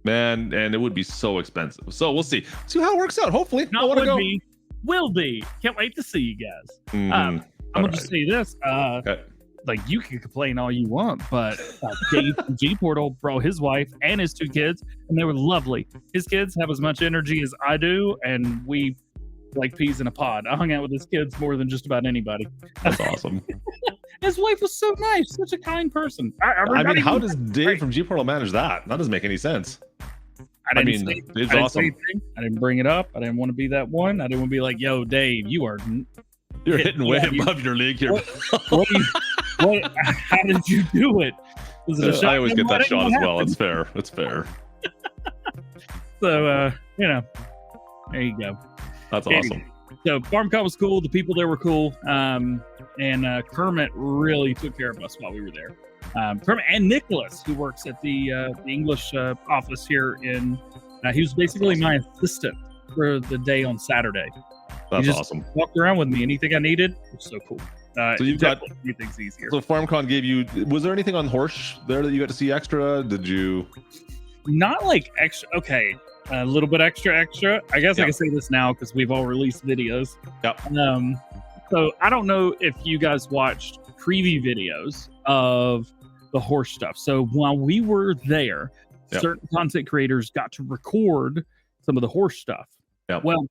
Man, and it would be so expensive. So we'll see how it works out. Hopefully, not would go. Be, will be. Can't wait to see you guys. I'm gonna just say this. Okay. Like, you can complain all you want, but Dave from G-Portal brought his wife and his 2 kids, and they were lovely. His kids have as much energy as I do, and we like peas in a pod. I hung out with his kids more than just about anybody. That's awesome. His wife was so nice, such a kind person. I mean, how does Dave from G-Portal manage that? That doesn't make any sense. I didn't awesome. I didn't bring it up. I didn't want to be that one. I didn't want to be like, "Yo, Dave, you're hitting way above your league here." How did you do it? Was it a shot? I always get that shot as well. It's fair. So, there you go. That's awesome. So FarmCon was cool. The people there were cool. And Kermit really took care of us while we were there. Kermit and Nicholas, who works at the English office here he was basically my assistant for the day on Saturday. That's awesome. Walked around with me. Anything I needed, it was so cool. So you've got things easier. So FarmCon gave you. Was there anything on horse there that you got to see extra? Did you? Not like extra. Okay, a little bit extra. I guess I can say this now because we've all released videos. Yep. So I don't know if you guys watched preview videos of the horse stuff. So while we were there, certain content creators got to record some of the horse stuff. Yep. Well,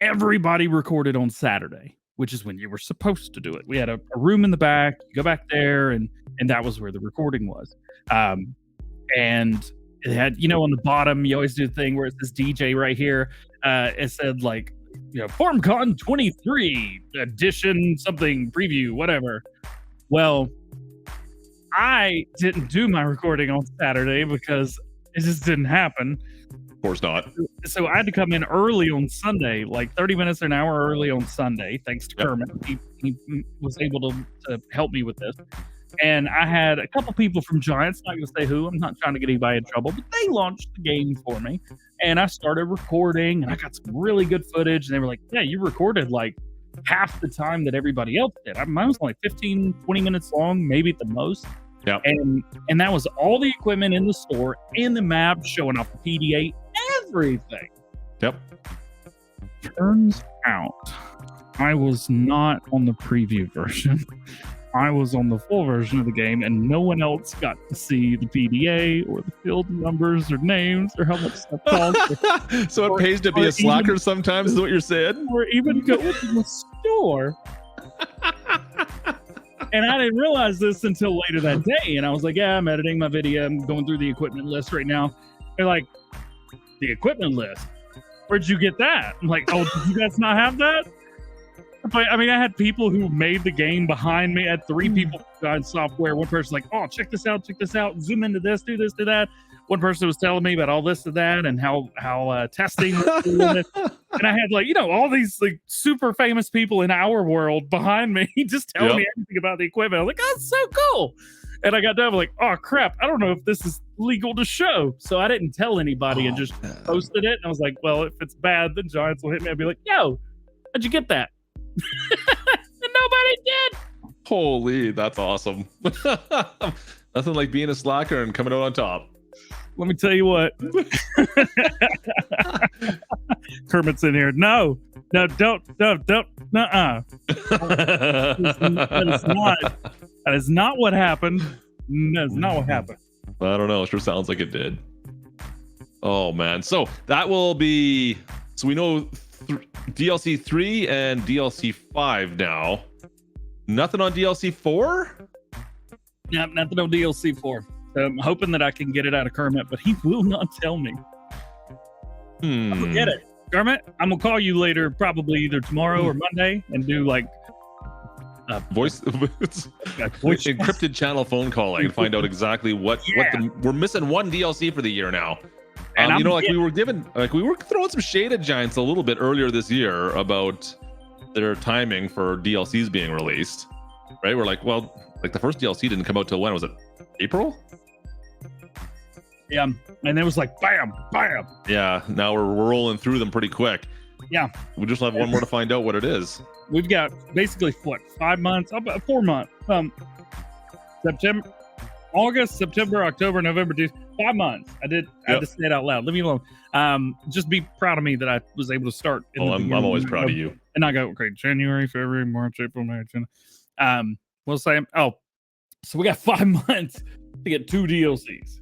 everybody recorded on Saturday, which is when you were supposed to do it. We had a room in the back. You go back there, and that was where the recording was. And it had, on the bottom, you always do the thing where it says DJ right here. It said like, FarmCon 23 edition something preview, whatever. Well, I didn't do my recording on Saturday because it just didn't happen. Of course not. So I had to come in early on Sunday, like 30 minutes or an hour early on Sunday, thanks to Kermit. He was able to help me with this. And I had a couple people from Giants, not going to say who, I'm not trying to get anybody in trouble, but they launched the game for me. And I started recording, and I got some really good footage. And they were like, yeah, you recorded like half the time that everybody else did. Mine was only 15, 20 minutes long, maybe at the most. Yeah. And that was all the equipment in the store and the map showing off the PDA, everything. Yep. Turns out I was not on the preview version. I was on the full version of the game, and no one else got to see the PDA or the field numbers or names or how much stuff costs. So it pays to be a slacker sometimes, is what you're saying? Or even go to the store. And I didn't realize this until later that day. And I was like, yeah, I'm editing my video. I'm going through the equipment list right now. They're like, the equipment list? Where'd you get that? I'm like, oh, did you guys not have that? But I mean, I had people who made the game behind me. I had 3 people on software. One person's like, oh, check this out, zoom into this, do this, do that. One person was telling me about all this and that and how testing was doing it. And I had all these like super famous people in our world behind me just telling me everything about the equipment. I was like, oh, that's so cool. And I got done like, oh crap, I don't know if this is legal to show. So I didn't tell anybody and just posted it. And I was like, well, if it's bad, the Giants will hit me. I'd be like, yo, how'd you get that? And nobody did. Holy, that's awesome. Nothing like being a slacker and coming out on top. Let me tell you what. Kermit's in here. No, don't. Nuh-uh. That is not what happened. That is not what happened. I don't know. It sure sounds like it did. Oh man. So that will be. So we know DLC 3 and DLC 5 now. Nothing on DLC 4? Yeah, nothing on DLC 4. So I'm hoping that I can get it out of Kermit, but he will not tell me. Forget it. Kermit, I'm gonna call you later, probably either tomorrow or Monday, and do like voice encrypted channel phone calling and find out exactly what we're missing. One DLC for the year now. And you know, like we were throwing some shade at Giants a little bit earlier this year about their timing for DLCs being released, right? We're like, well, like the first DLC didn't come out till when was it? April? Yeah, and it was like bam, bam. Yeah, now we're rolling through them pretty quick. Yeah, we just have one more to find out what it is. We've got basically what, 5 months, about 4 months. September, August, September, October, November, 5 months. I had to say it out loud. Leave me alone. Just be proud of me that I was able to start. I'm always proud of you. And I go, okay, January, February, March, April, May, June. We'll say, so we got 5 months to get 2 DLCs.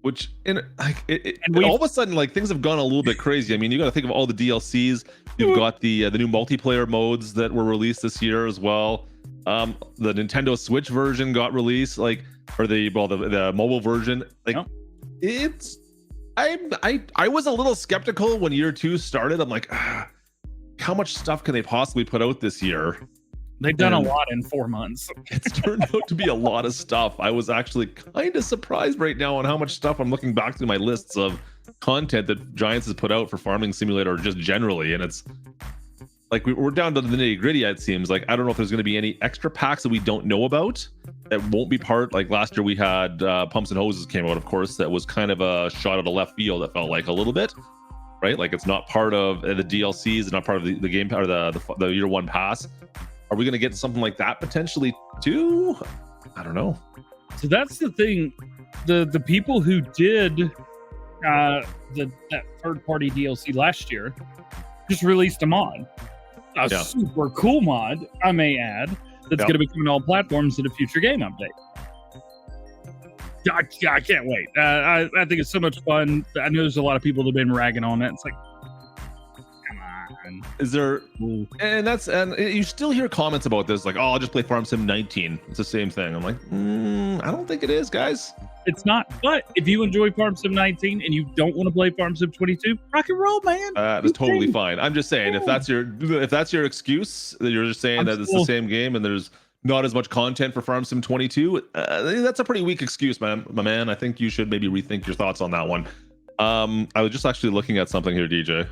Which all of a sudden, like things have gone a little bit crazy. I mean, you got to think of all the DLCs. You've got the new multiplayer modes that were released this year as well. The Nintendo Switch version got released, the mobile version. Like I was a little skeptical when year 2 started. I'm like, how much stuff can they possibly put out this year? They've done a lot in 4 months. It's turned out to be a lot of stuff. I was actually kind of surprised right now on how much stuff I'm looking back through my lists of content that Giants has put out for Farming Simulator just generally. And it's like we're down to the nitty gritty, it seems. Like, I don't know if there's going to be any extra packs that we don't know about that won't be part. Like last year we had Pumps and Hoses came out, of course. That was kind of a shot at a left field that felt like a little bit. Right? Like it's not part of the DLCs, it's not part of the game or the year 1 pass. Are we going to get something like that potentially too? I don't know. So that's the thing. The people who did that third-party DLC last year just released a mod. A super cool mod, I may add, that's going to be coming to all platforms in a future game update. I can't wait. I think it's so much fun. I know there's a lot of people that have been ragging on it. It's like, is there and you still hear comments about this like, oh, I'll just play Farm Sim 19. It's the same thing. I'm like, I don't think it is, guys. It's not. But if you enjoy Farm Sim 19 and you don't want to play Farm Sim 22, rock and roll, man. That's totally fine. I'm just saying, if that's your excuse, that you're just saying that it's the same game and there's not as much content for Farm Sim 22, that's a pretty weak excuse, my man. I think you should maybe rethink your thoughts on that one. I was just actually looking at something here, DJ.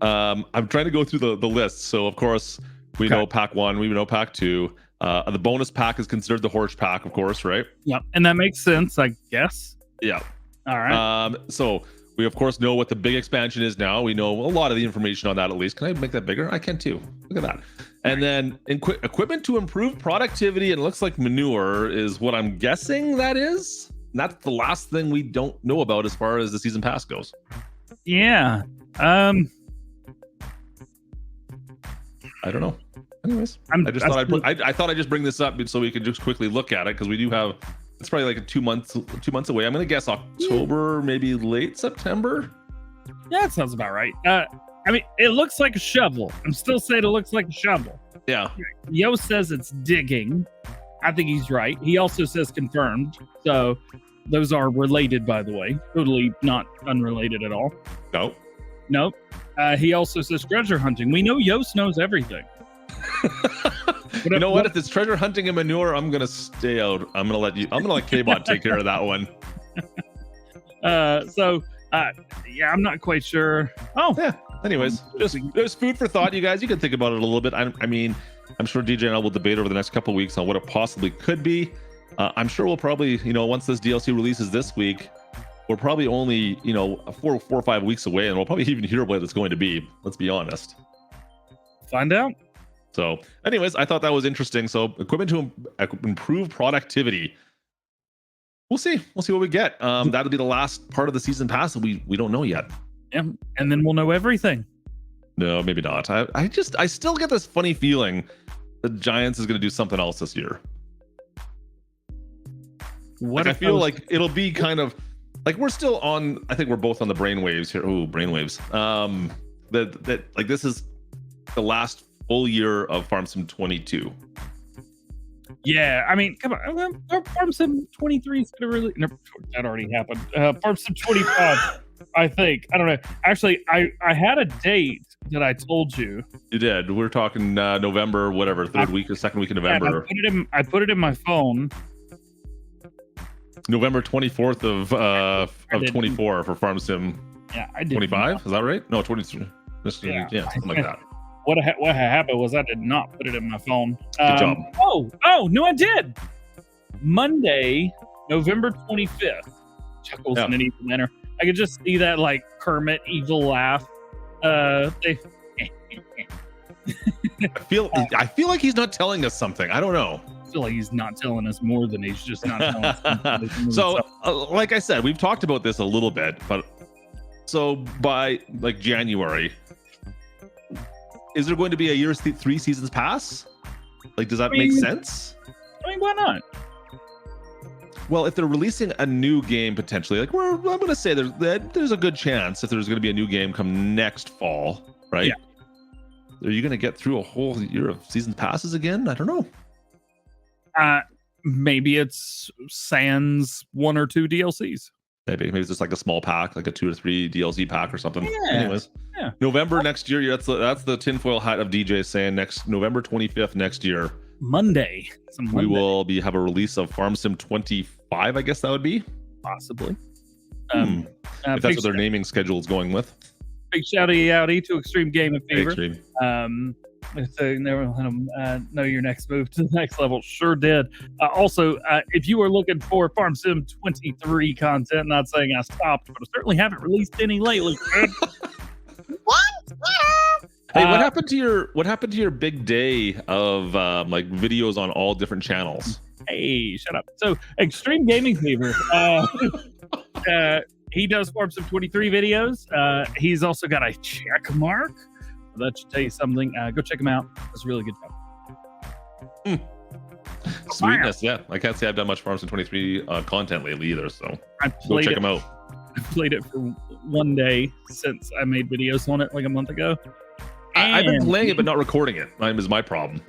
I'm trying to go through the list. So of course we know pack 1, we know pack 2. The bonus pack is considered the horse pack, of course, right? Yep, and that makes sense, I guess. Yeah. All right. So we of course know what the big expansion is now. We know a lot of the information on that at least. Can I make that bigger? I can too. Look at that. And then equipment to improve productivity and it looks like manure is what I'm guessing that is. And that's the last thing we don't know about as far as the season pass goes. Yeah. I don't know. Anyways, I thought I'd just bring this up so we could just quickly look at it because we do have. It's probably like 2 months away. I'm gonna guess October, maybe late September. Yeah, that sounds about right. I mean, it looks like a shovel. I'm still saying it looks like a shovel. Yeah. Yo says it's digging. I think he's right. He also says confirmed. So those are related, by the way. Totally not unrelated at all. Nope. He also says treasure hunting. We know Yost knows everything. You know what? If it's treasure hunting and manure, I'm gonna stay out. I'm gonna let K-Bot take care of that one. Yeah, I'm not quite sure. Oh, yeah. Anyways, just food for thought, you guys. You can think about it a little bit. I mean, I'm sure DJ and I will debate over the next couple of weeks on what it possibly could be. I'm sure we'll probably, once this DLC releases this week, we're probably only, 4 or 5 weeks away, and we'll probably even hear what it's going to be. Let's be honest. Find out. So, anyways, I thought that was interesting. So, equipment to improve productivity. We'll see. We'll see what we get. That'll be the last part of the season pass that we don't know yet. Yeah, and then we'll know everything. No, maybe not. I still get this funny feeling that Giants is going to do something else this year. I feel like it'll be kind of like we're still on. I think we're both on the brainwaves here. Ooh, brainwaves. That like this is the last full year of Farm Sim 22. Yeah, I mean, come on. Farm Sim 23 is gonna really. No, that already happened. Farm Sim 25, I think. I don't know. Actually, I had a date that I told you. You did. We're talking November, whatever, third week or second week of November. I put it in my phone. November 24th of 24 for Farm Sim. Yeah, I did. 25. Is that right? No, 23. Yeah. Yeah, something like that. What happened was I did not put it in my phone. Good job. Oh, no, I did. Monday, November 25th. Chuckles in an evil manner. I could just see that like Kermit evil laugh. I feel like he's not telling us something. I don't know. I feel like he's not telling us more than he's just not telling us. So, like I said, we've talked about this a little bit, but so by like January, is there going to be a year's 3 seasons pass? Like, does that make sense? I mean, why not? Well, if they're releasing a new game potentially, like I'm going to say there's a good chance if there's going to be a new game come next fall, right? Yeah. Are you going to get through a whole year of season passes again? I don't know. Maybe it's sans 1 or 2 DLCs. Maybe it's just like a small pack, like a 2 or 3 DLC pack or something. Yeah. Anyways, November next year. That's the tinfoil hat of DJ saying next November 25th next year. Monday. We will have a release of Farm Sim 25. I guess that would be possibly. If that's what their naming schedule is going with. Big shouty to Extreme Gaming Fever. Extreme. So never let them know your next move to the next level. Sure did. Also, if you are looking for Farm Sim 23 content, not saying I stopped, but I certainly haven't released any lately. Hey, what happened to your big day of like videos on all different channels? Hey, shut up. So Extreme Gaming Fever, he does Farm Sim 23 videos. He's also got a check mark. That should tell you something. Go check him out. It's a really good job. Sweetness, yeah. I can't say I've done much Farm Sim 23 content lately either, so go check him out. I played it for 1 day since I made videos on it like a month ago. I've been playing it but not recording it. That is my problem.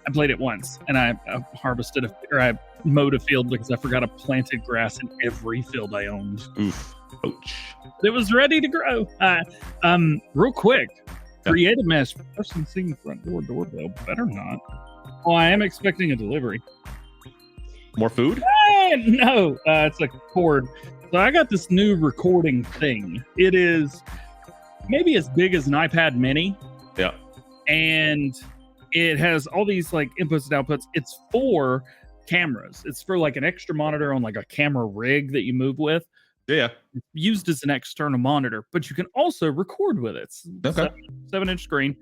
I played it once and I I mowed a field because I forgot I planted grass in every field I owned. Oof. Ouch. It was ready to grow. Real quick. Creative Mesh, person seeing front doorbell. Better not. Oh, I am expecting a delivery. More food? No, it's a cord. So I got this new recording thing. It is maybe as big as an iPad mini. Yeah. And it has all these like inputs and outputs. It's for cameras. It's for like an extra monitor on like a camera rig that you move with. Yeah. Used as an external monitor, but you can also record with it. It's 7-inch screen,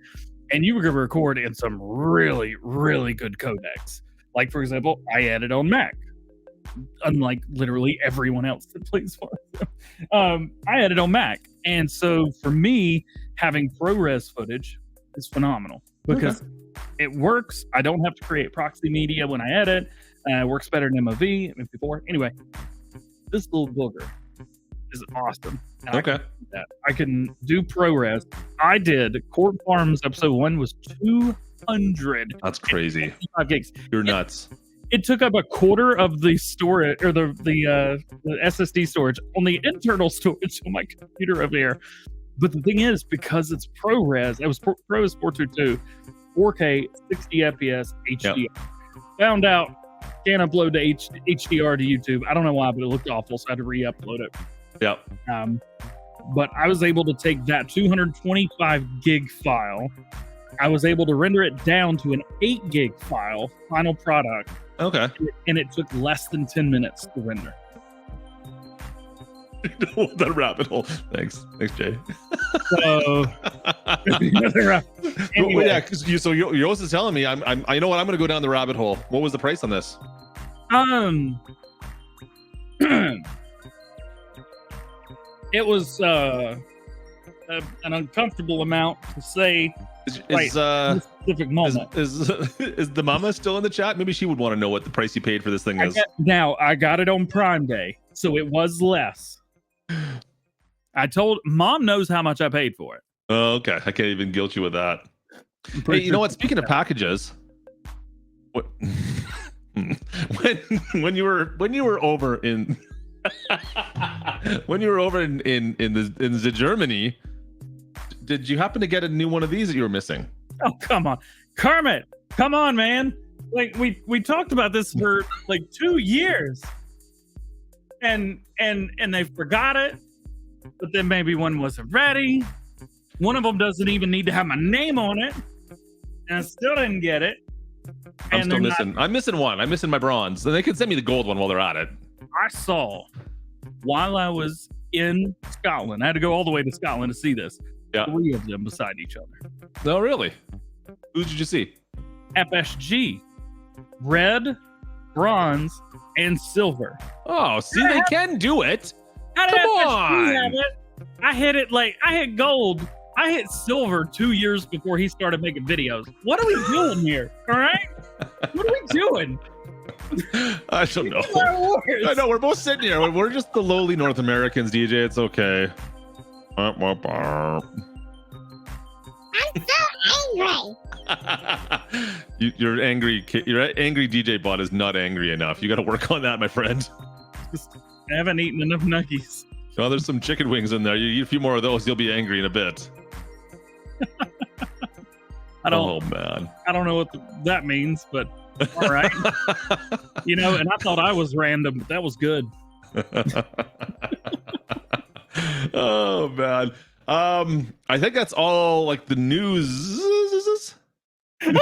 and you can record in some really, really good codecs. Like, for example, I edit on Mac, unlike literally everyone else that plays Farm. I edit on Mac, and so for me, having ProRes footage is phenomenal because it works. I don't have to create proxy media when I edit. It works better than MOV, MP4. Anyway, this little booger is awesome. And I can do ProRes. I did Court Farms episode 1 was 200. That's crazy. 5 gigs. You're nuts. It took up a quarter of the storage or the SSD storage on the internal storage on my computer over here. But the thing is, because it's ProRes, it was ProRes 422, 4K, 60 FPS, HDR. Yep. Found out can't upload to HDR to YouTube. I don't know why, but it looked awful, so I had to re-upload it. Yep. But I was able to take that 225 gig file. I was able to render it down to an 8 gig file, final product. Okay. And it took less than 10 minutes to render. That rabbit hole. Thanks, Jay. So, anyway. Yeah, because your host is telling me I know what I'm going to go down the rabbit hole. What was the price on this? It was an uncomfortable amount to say. Is specific moment. Is the mama still in the chat? Maybe she would want to know what the price you paid for this thing is. I got it on Prime Day, so it was less. I told Mom knows how much I paid for it. Oh, okay. I can't even guilt you with that. Hey, you know what? Speaking of packages, what? when you were over in when you were over in the Germany, did you happen to get a new one of these that you were missing? Oh, come on, Kermit, come on, man. Like we talked about this for like 2 years, and they forgot it. But then maybe one wasn't ready. One of them doesn't even need to have my name on it, and I still didn't get it. I'm still missing. I'm missing one. I'm missing my bronze. Then they can send me the gold one while they're at it. I saw while I was in Scotland. I had to go all the way to Scotland to see this. Yeah. 3 of them beside each other. No, really? Who did you see? FSG, red, bronze, and silver. Oh, see, they can do it. How did Come FSG on. have it? I hit it like I hit gold. I hit silver 2 years before he started making videos. What are we doing here? All right, what are we doing? I don't know. Star Wars. I know we're both sitting here. We're just the lowly North Americans, DJ. It's okay. I'm so angry. You're angry. Your angry DJ bot is not angry enough. You got to work on that, my friend. I haven't eaten enough nuggies. Oh, there's some chicken wings in there. You eat a few more of those, you'll be angry in a bit. I don't. Oh man. I don't know what that means, but all right. You know, and I thought I was random, but that was good. Oh man. I think that's all like the news. You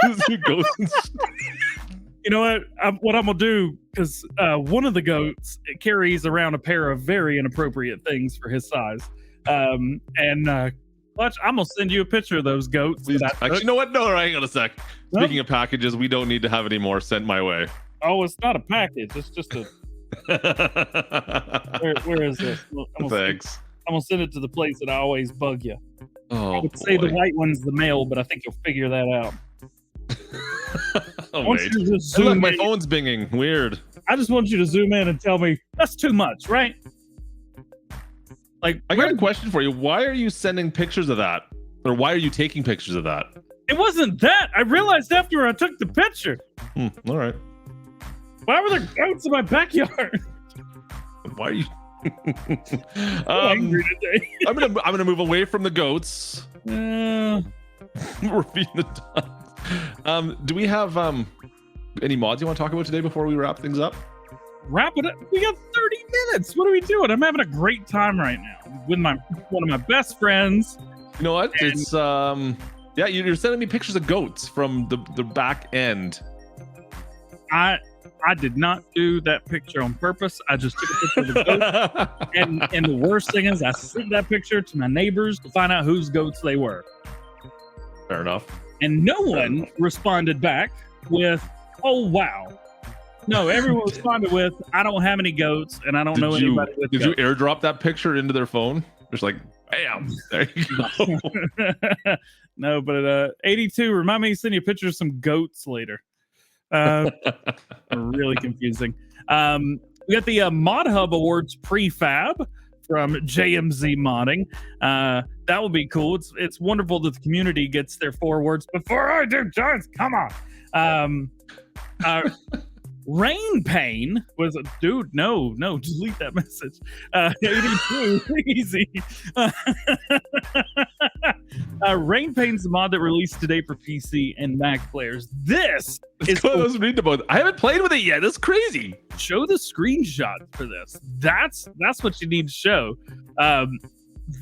know what I'm gonna do, because one of the goats carries around a pair of very inappropriate things for his size. Clutch, I'm gonna send you a picture of those goats. Please, actually, you know what? No, hang on a sec. Speaking of packages, we don't need to have any more sent my way. Oh, it's not a package. It's just a. Where is this? Thanks. I'm gonna send it to the place that I always bug you. Oh, I would say the white one's the male, but I think you'll figure that out. Oh wait! Hey, look, my phone's binging. Weird. I just want you to zoom in and tell me that's too much, right? Like, I got a question for you. Why are you sending pictures of that, or why are you taking pictures of that? It wasn't that. I realized after I took the picture. All right. Why were there goats in my backyard? Why are you? Angry today. I'm gonna move away from the goats. We're feeding the dogs. Do we have any mods you want to talk about today before we wrap things up? Wrap it up. We got 30 minutes. What are we doing? I'm having a great time right now with one of my best friends. You know what? It's yeah, you're sending me pictures of goats from the back end. I did not do that picture on purpose. I just took a picture of the goats. and the worst thing is I sent that picture to my neighbors to find out whose goats they were. Fair enough. And no one responded back with, "Oh, wow." No, everyone responded with, "I don't have any goats, and I don't know anybody with Did goats." you airdrop that picture into their phone? Just like, bam, there you go. No, but 82, remind me to send you a picture of some goats later. Really confusing. We got the MODHub Awards prefab from JMZ Modding. That will be cool. It's wonderful that the community gets their 4 awards before I do, Jones. Come on. Rain Pain was a dude. No, delete that message. 82, easy. Rain Pain's the mod that released today for PC and Mac players. This is what I was reading about. I haven't played with it yet. That's crazy. Show the screenshot for this. That's what you need to show.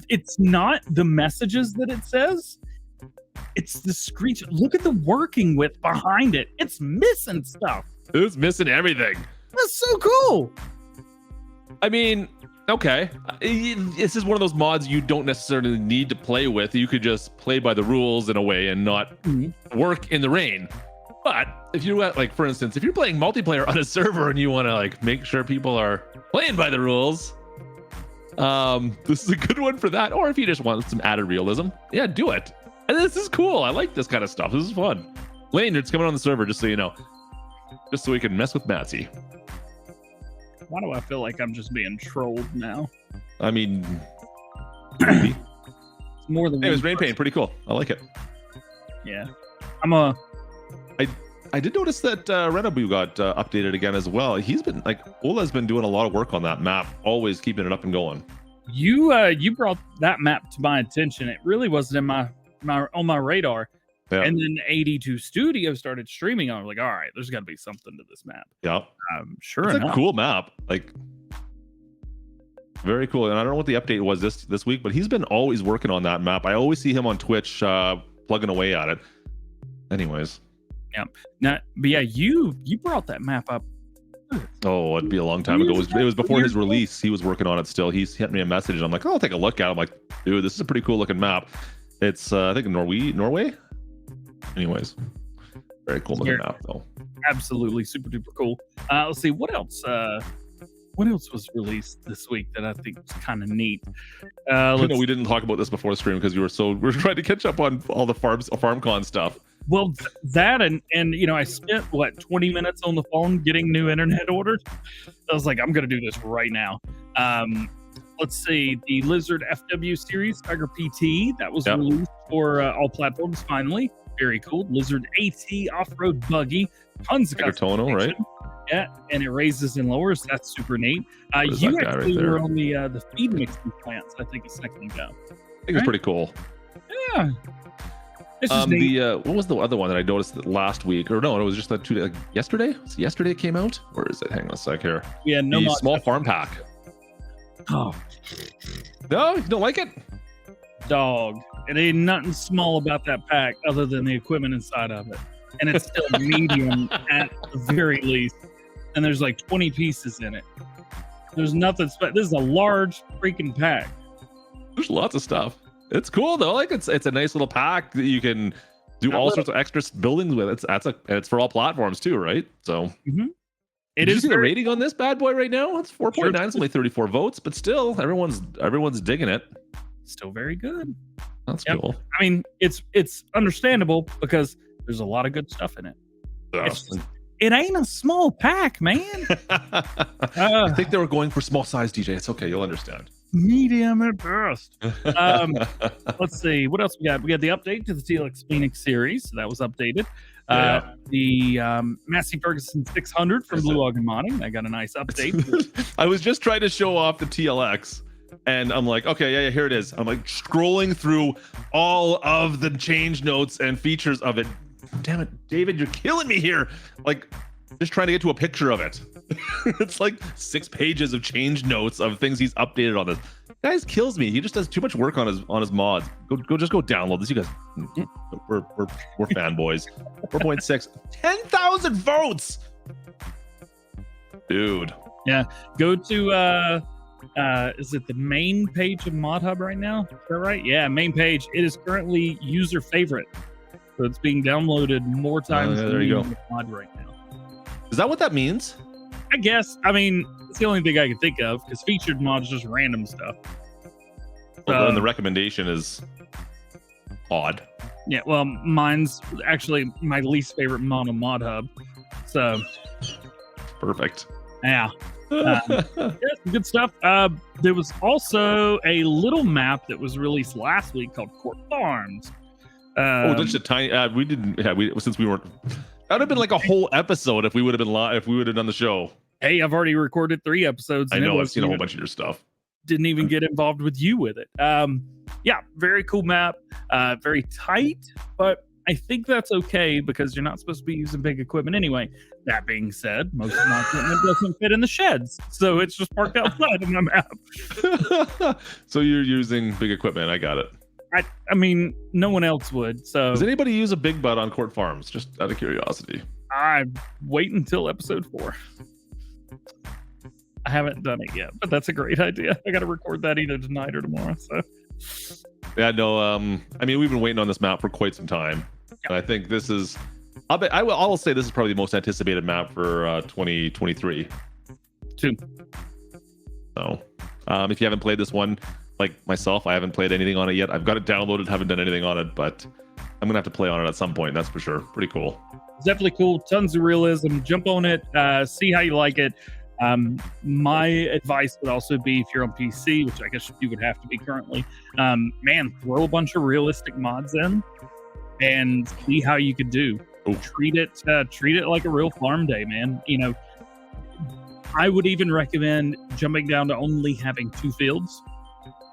It's not the messages that it says. It's the screenshot. Look at the working with behind it. It's missing stuff. It's missing everything. That's so cool. I mean, okay. This is one of those mods you don't necessarily need to play with. You could just play by the rules in a way and not work in the rain. But if you like, for instance, if you're playing multiplayer on a server and you want to like make sure people are playing by the rules, this is a good one for that. Or if you just want some added realism, yeah, do it. And this is cool. I like this kind of stuff. This is fun. Lane, it's coming on the server, just so you know. Just so we can mess with Matsy. Why do I feel like I'm just being trolled now? I mean, maybe. It's more than It was Rain Pain, pretty cool. I like it. Yeah. I did notice that Renabu got updated again as well. He's been like Ola's been doing a lot of work on that map, always keeping it up and going. You brought that map to my attention. It really wasn't in my radar. Yeah. And then 82 Studio started streaming. I was like, all right, there's got to be something to this map. Yeah. Sure It's enough. a cool map. Like very cool. And I don't know what the update was this week, but he's been always working on that map. I always see him on Twitch plugging away at it. Anyways. Yeah. Now, but yeah, you brought that map up. Oh, it'd be a long time ago. It was before his release. He was working on it still. He sent me a message and I'm like, oh, I'll take a look at it. I'm like, dude, this is a pretty cool looking map. It's I think Norway. Anyways, very cool looking map though. Absolutely super duper cool. Let's see what else. What else was released this week that I think was kind of neat? We didn't talk about this before the stream because we were trying to catch up on all the FarmCon stuff. Well, that and I spent 20 minutes on the phone getting new internet orders. I was like, I'm gonna do this right now. Let's see, the Lizard FW series Tiger PT that was released for all platforms finally. Very cool. Lizard AT off-road buggy, tons of Tono, right? Yeah, and it raises and lowers. That's super neat. You actually were on the feed mixing plants, I think, a second ago. I think it's pretty cool. Yeah. This is neat. What was the other one that I noticed that last week? Or no, it was just that yesterday. Yesterday it came out. Where is it? Hang on a sec here. Yeah, no. The small farm pack. Oh. No, you don't like it? Dog. It ain't nothing small about that pack other than the equipment inside of it. And it's still medium at the very least. And there's like 20 pieces in it. There's nothing special. This is a large freaking pack. There's lots of stuff. It's cool though. Like it's a nice little pack that you can do all sorts of extra buildings with. And it's for all platforms too, right? So Did you see the rating on this bad boy right now? It's 4.9. It's only 34 votes, but still everyone's digging it. Still very good. That's cool. I mean, it's understandable because there's a lot of good stuff in it. It ain't a small pack, man. I think they were going for small size, DJ. It's okay. You'll understand. Medium at best. Let's see. What else we got? We got the update to the TLX Phoenix series. So that was updated. The Massey Ferguson 600 from Blue Ogun Modding. I got a nice update. I was just trying to show off the TLX. And I'm like, okay, yeah, here it is. I'm like scrolling through all of the change notes and features of it. Damn it, David, you're killing me here. Like, just trying to get to a picture of it. It's like 6 pages of change notes of things he's updated on this. Guys kills me. He just does too much work on his mods. Go download this. You guys, we're fanboys. 4.6, 10,000 votes, dude. Yeah, go to is it the main page of MODHub right now? Is that right? Yeah, main page. It is currently user favorite, so it's being downloaded more times than the mod right now. Is that what that means? I guess. I mean, it's the only thing I can think of because featured mods just random stuff. Well, and the recommendation is odd. Yeah, well, mine's actually my least favorite mod on MODHub. So perfect. Yeah. Good stuff. There was also a little map that was released last week called Court Farms. Just a tiny. We didn't. Yeah, since we weren't. That would have been like a whole episode if we would have been live. If we would have done the show. Hey, I've already recorded 3 episodes. I know. I've seen a whole bunch of your stuff. Didn't even get involved with you with it. Yeah, very cool map. Very tight, but I think that's okay because you're not supposed to be using big equipment anyway. That being said, most of my equipment doesn't fit in the sheds, so it's just parked outside of my map. So you're using big equipment. I got it. I mean, no one else would. So does anybody use a big butt on Court Farms? Just out of curiosity. I wait until episode 4. I haven't done it yet, but that's a great idea. I got to record that either tonight or tomorrow. So yeah, no. I mean, we've been waiting on this map for quite some time. And I think this is, I will say this is probably the most anticipated map for 2023. So, if you haven't played this one, like myself, I haven't played anything on it yet. I've got it downloaded, haven't done anything on it, but I'm gonna have to play on it at some point. That's for sure. Pretty cool. It's definitely cool. Tons of realism. Jump on it. See how you like it. My advice would also be if you're on PC, which I guess you would have to be currently, man, throw a bunch of realistic mods in and see how you could do. treat it like a real farm day, man. You know, I would even recommend jumping down to only having 2 fields.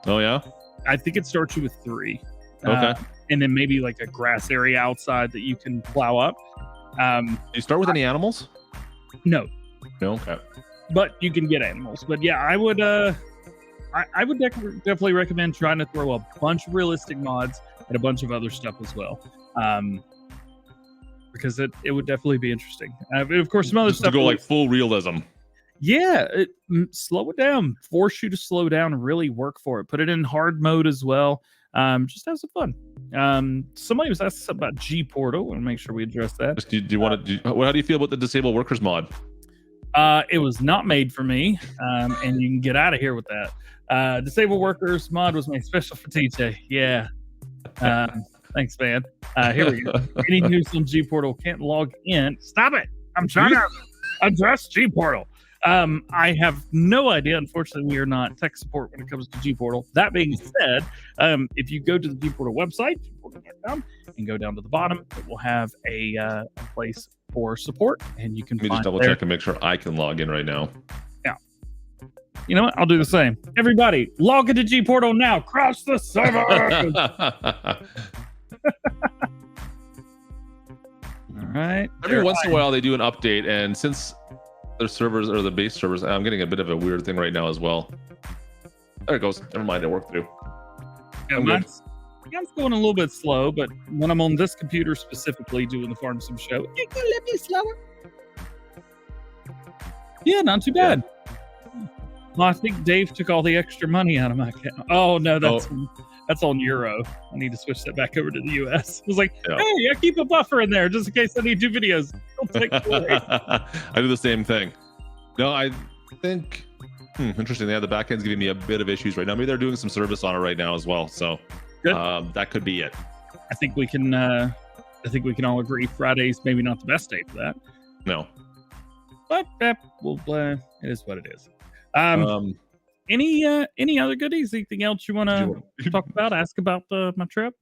Oh yeah. I think it starts you with 3. Okay. And then maybe like a grass area outside that you can plow up. Do you start with any animals? No, No. Okay. but you can get animals. But yeah, I would definitely recommend trying to throw a bunch of realistic mods and a bunch of other stuff as well. Because it would definitely be interesting. Of course, some other Just stuff to go like full realism. Yeah, slow it down. Force you to slow down and really work for it. Put it in hard mode as well. Just have some fun. Somebody was asking something about GPORTAL. I want to make sure we address that. Do you want to? How do you feel about the disabled workers mod? It was not made for me, and you can get out of here with that. Disabled workers mod was made special for TJ. Yeah. Thanks, man. Here we go. Any news on GPORTAL can't log in. Stop it! I'm trying to address GPORTAL. I have no idea. Unfortunately, we are not tech support when it comes to GPORTAL. That being said, if you go to the GPORTAL website, gportal.com, and go down to the bottom, it will have a place for support, and you can. Let me just double check and make sure I can log in right now. Yeah. You know what? I'll do the same. Everybody, log into GPORTAL now. Crash the server. All right. Every once in a while, they do an update, and since their servers or the base servers, I'm getting a bit of a weird thing right now as well. There it goes. Never mind, it worked through. Yeah, mine's going a little bit slow, but when I'm on this computer specifically doing the Farm Sim show, it can let me slower. Yeah, not too bad. Well, I think Dave took all the extra money out of my account. Oh no, that's on Euro. I need to switch that back over to the US. I was like, hey, I keep a buffer in there just in case I need 2 videos. Don't take it away. I do the same thing. No, I think interesting. They have the backend's giving me a bit of issues right now. Maybe they're doing some service on it right now as well. So that could be it. I think we can all agree Friday's maybe not the best day for that. No. But it is what it is. Any other goodies? Anything else you want to talk about? Ask about my trip?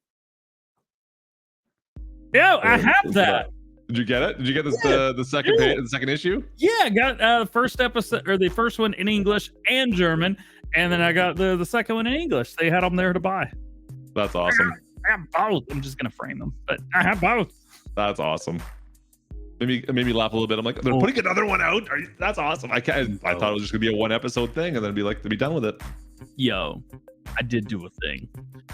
Yeah, I have that. Did you get it? Did you get this the second page, the second issue? Yeah, I got the first episode or the first one in English and German, and then I got the second one in English. They had them there to buy. That's awesome. I have both. I'm just gonna frame them, but I have both. That's awesome. It made me laugh a little bit. I'm like, they're putting another one out. That's awesome. I thought it was just gonna be a 1 episode thing, and then be like, to be done with it. Yo, I did do a thing.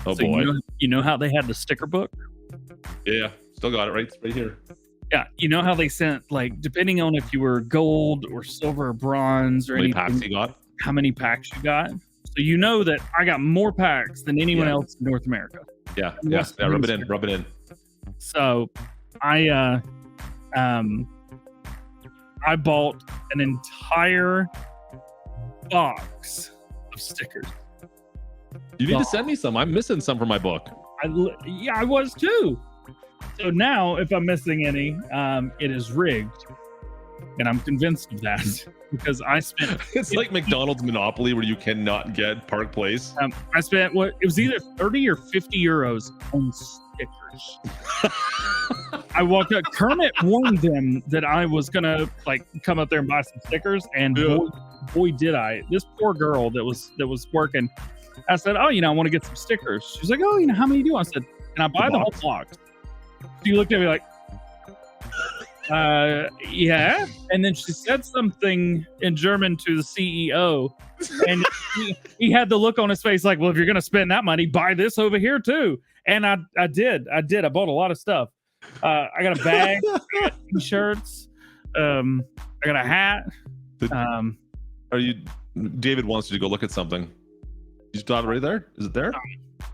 Oh boy. You know how they had the sticker book? Yeah, still got it right here. Yeah, you know how they sent, like, depending on if you were gold or silver or bronze or how many anything, packs you got? How many packs you got? So you know that I got more packs than anyone else in North America. Yeah. Rub it in. So I bought an entire box of stickers. You need to send me some. I'm missing some from my book. I was too. So now, if I'm missing any, it is rigged, and I'm convinced of that because I spent. It's like McDonald's Monopoly where you cannot get Park Place. I spent it was either 30 or 50 euros on stickers. I walked up. Kermit warned them that I was gonna come up there and buy some stickers, and boy did I. This poor girl that was working. I said, "Oh, I want to get some stickers." She's like, "Oh, how many do you want?" I said, "Can I buy the whole box?" She looked at me like, yeah. And then she said something in German to the CEO, and he had the look on his face like, "Well, if you're gonna spend that money, buy this over here too." And I did. I bought a lot of stuff. I got a bag, I got t-shirts, I got a hat. David wants you to go look at something. You just have it right there? Is it there?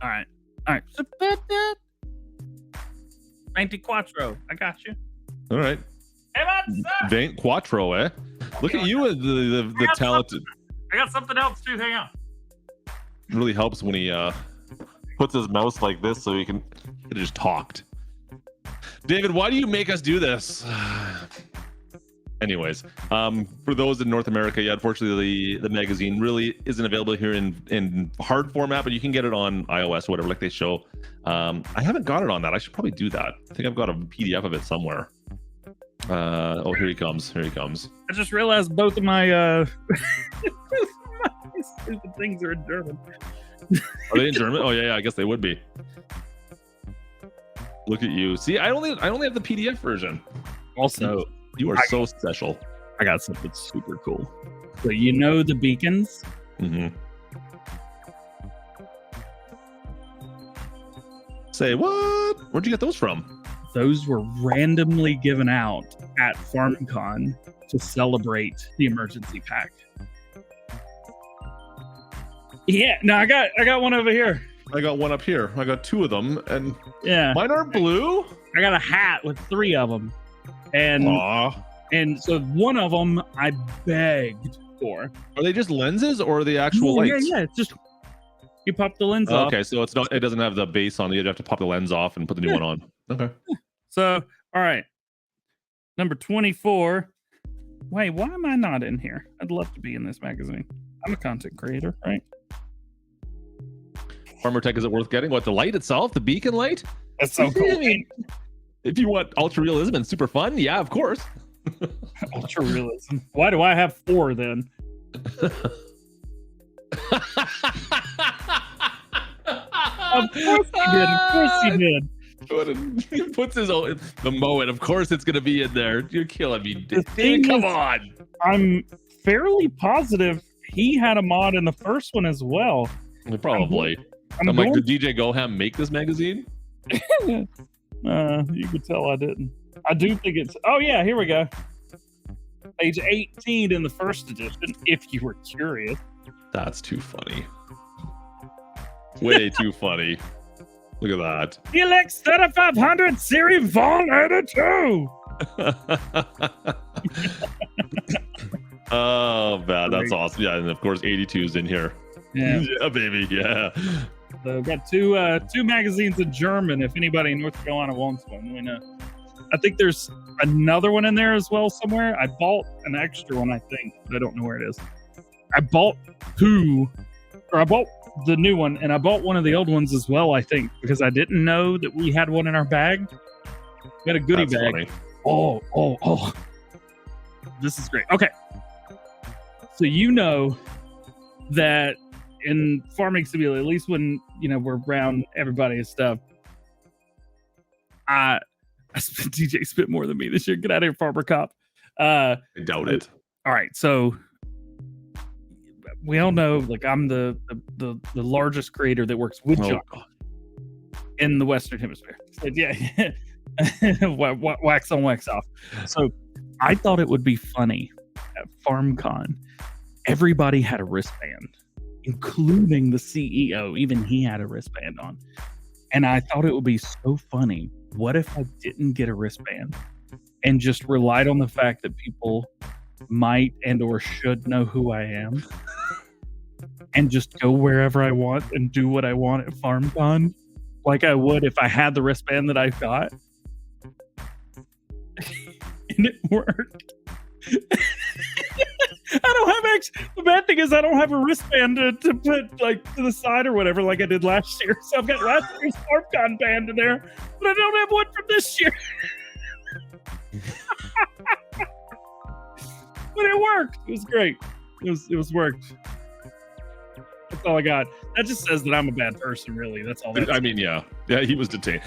All right. 24. I got you. All right. Hey, Quattro, eh? Look at you, the talented. I got something else too. Hang on. It really helps when he puts his mouse like this so he could have just talked. David, why do you make us do this? Anyways, for those in North America, yeah, unfortunately the magazine really isn't available here in hard format, but you can get it on iOS or whatever, like they show. I haven't got it on that. I should probably do that. I think I've got a PDF of it somewhere. Oh, here he comes. Here he comes. I just realized both of my my stupid things are in German. Are they in German? Oh yeah, I guess they would be. Look at you. See, I only have the PDF version. Also, you are so special. I got something super cool. So you know the beacons? Mm-hmm. Say what? Where'd you get those from? Those were randomly given out at FarmCon to celebrate the emergency pack. Yeah, no, I got one over here. I got one up here. I got two of them, and yeah, mine are blue. I got a hat with 3 of them, and so one of them I begged for. Are they just lenses or are they actual lights? Yeah. It's just you pop the lens off. Okay, so it's not. It doesn't have the base on. You have to pop the lens off and put the new one on. Okay. So, all right, number 24. Wait, why am I not in here? I'd love to be in this magazine. I'm a content creator, right? Farmer Tech, is it worth getting? What, the light itself, the beacon light? That's so cool. I mean, if you want ultra realism and super fun, yeah, of course. Ultra realism. Why do I have 4 then? Of course he did. Of course he did. He puts his own the Moet. Of course, it's gonna be in there. You're killing me, David. Come on. I'm fairly positive he had a mod in the first one as well. Probably. I'm like, did DJ Goham make this magazine? You could tell I didn't. I do think it's. Oh yeah, here we go. Page 18 in the first edition. If you were curious. That's too funny. Way too funny. Look at that. Helix 3500 Series Von 82. Oh man, that's awesome. Yeah, and of course 82's in here. Yeah, yeah, baby. Yeah. So I've got two magazines in German. If anybody in North Carolina wants one, let me know. I think there's another one in there as well somewhere. I bought an extra one, I think, but I don't know where it is. I bought I bought the new one, and I bought one of the old ones as well, I think, because I didn't know that we had one in our bag. We had a goodie bag. Funny. Oh. This is great. Okay. So you know that in Farming Simulator, at least when we're around everybody and stuff, DJ spent more than me this year. Get out of here, Farmer Cop. I doubt it. All right, so we all know, like, I'm the largest creator that works with John in the Western Hemisphere. So, yeah, wax on, wax off. So I thought it would be funny at FarmCon. Everybody had a wristband, including the CEO. Even he had a wristband on. And I thought it would be so funny. What if I didn't get a wristband and just relied on the fact that people might and or should know who I am and just go wherever I want and do what I want at FarmCon like I would if I had the wristband that I got? And it worked. The bad thing is I don't have a wristband to put like to the side or whatever like I did last year. So I've got last year's FarmCon band in there, but I don't have one from this year. But it worked. It was great. It was worked. That's all I got. That just says that I'm a bad person, really. That's all. I mean, yeah, he was detained.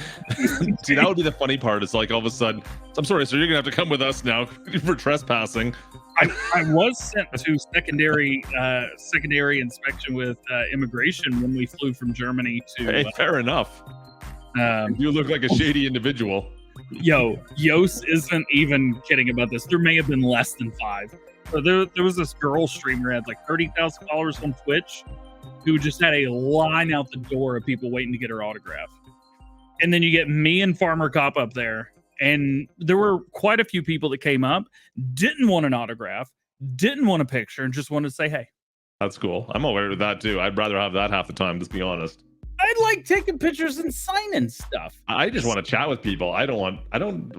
See, that would be the funny part. It's like all of a sudden, I'm sorry, sir, you're gonna have to come with us now for trespassing. I was sent to secondary inspection with immigration when we flew from Germany to. Hey, fair enough. You look like a shady individual. Yo, Yos isn't even kidding about this. There may have been less than 5. So there was this girl streamer had like 30,000 followers on Twitch who just had a line out the door of people waiting to get her autograph. And then you get me and Farmer Cop up there. And there were quite a few people that came up, didn't want an autograph, didn't want a picture, and just wanted to say, hey. That's cool. I'm aware of that too. I'd rather have that half the time, just be honest. I like taking pictures and signing stuff. I just want to chat with people. I don't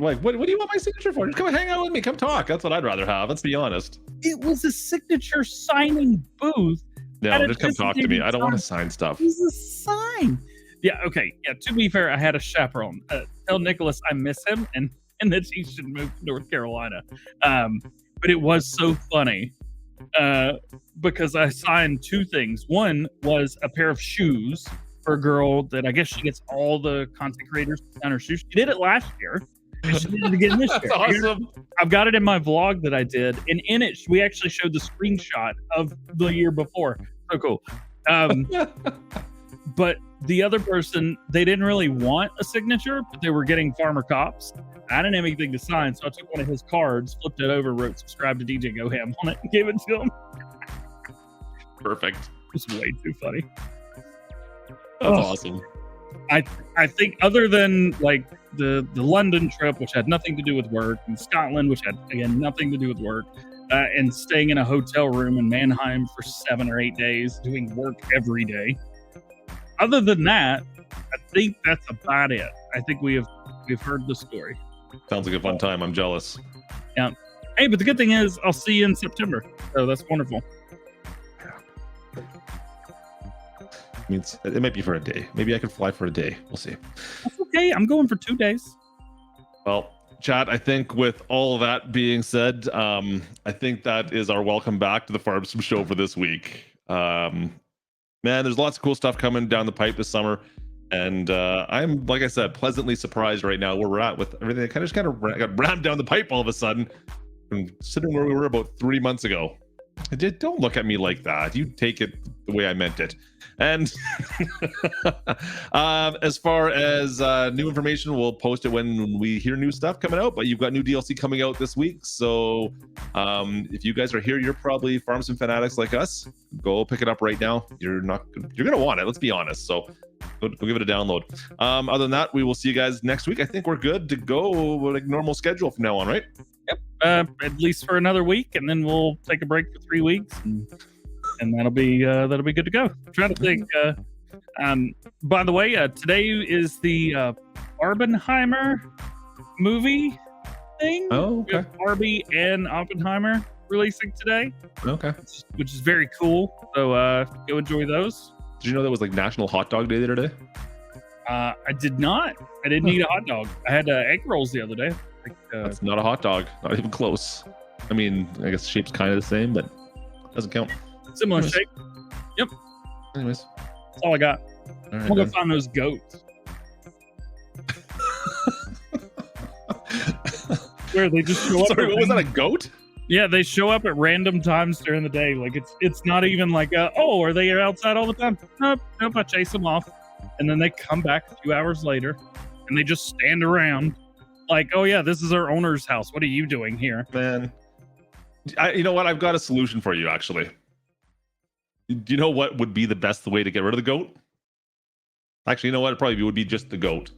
like, what do you want my signature for? Just come hang out with me. Come talk. That's what I'd rather have. Let's be honest. It was a signature signing booth. No, just come talk to me. I don't want to sign stuff. It was a sign. Yeah, okay. Yeah, to be fair, I had a chaperone. Tell Nicholas I miss him and that he should move to North Carolina. But it was so funny because I signed two things. One was a pair of shoes for a girl that I guess she gets all the content creators to sign her shoes. She did it last year. And she needed to get in this year. Awesome. I've got it in my vlog that I did. And in it, we actually showed the screenshot of the year before. So cool. But the other person, they didn't really want a signature, but they were getting Farmer Cops. I didn't have anything to sign, so I took one of his cards, flipped it over, wrote subscribe to DJ Go Ham on it, and gave it to him. Perfect. It was way too funny. That's awesome. I think other than like the London trip, which had nothing to do with work, and Scotland, which had, again, nothing to do with work, and staying in a hotel room in Mannheim for 7 or 8 days, doing work every day. Other than that, I think that's about it. I think we've heard the story. Sounds like a fun time. I'm jealous. Yeah. Hey, but the good thing is I'll see you in September. So that's wonderful. I mean, it might be for a day. Maybe I could fly for a day. We'll see. That's okay. I'm going for 2 days. Well, chat, I think with all of that being said, I think that is our welcome back to the FarmSim show for this week. Man, there's lots of cool stuff coming down the pipe this summer. And I'm, like I said, pleasantly surprised right now where we're at with everything that kind of got rammed down the pipe all of a sudden. From sitting where we were about 3 months ago. Don't look at me like that. You take it the way I meant it. And as far as new information, we'll post it when we hear new stuff coming out. But you've got new DLC coming out this week. So if you guys are here, you're probably FarmSim fanatics like us. Go pick it up right now. You're gonna want it. Let's be honest. So go give it a download. Other than that, we will see you guys next week. I think we're good to go like normal schedule from now on, right? Yep. At least for another week, and then we'll take a break for 3 weeks, and that'll be good to go. I'm trying to think. By the way, today is the Barbenheimer movie thing. Oh, okay. Barbie and Oppenheimer releasing today. Okay. Which is very cool. So go enjoy those. Did you know that was like National Hot Dog Day the other day? I did not. I didn't eat a hot dog. I had egg rolls the other day. That's not a hot dog. Not even close. I mean, I guess the shape's kind of the same, but doesn't count. Similar shape. Yep. Anyways. That's all I got. All right, I'm going to find those goats. Where they just show up. Sorry, what was that, a goat? Yeah, they show up at random times during the day. Like it's not even like, oh, are they outside all the time? Nope, I chase them off. And then they come back a few hours later and they just stand around. Like, oh yeah, this is our owner's house. What are you doing here? Man, you know what? I've got a solution for you, actually. Do you know what would be the best way to get rid of the goat? Actually, you know what? It probably would be just the goat.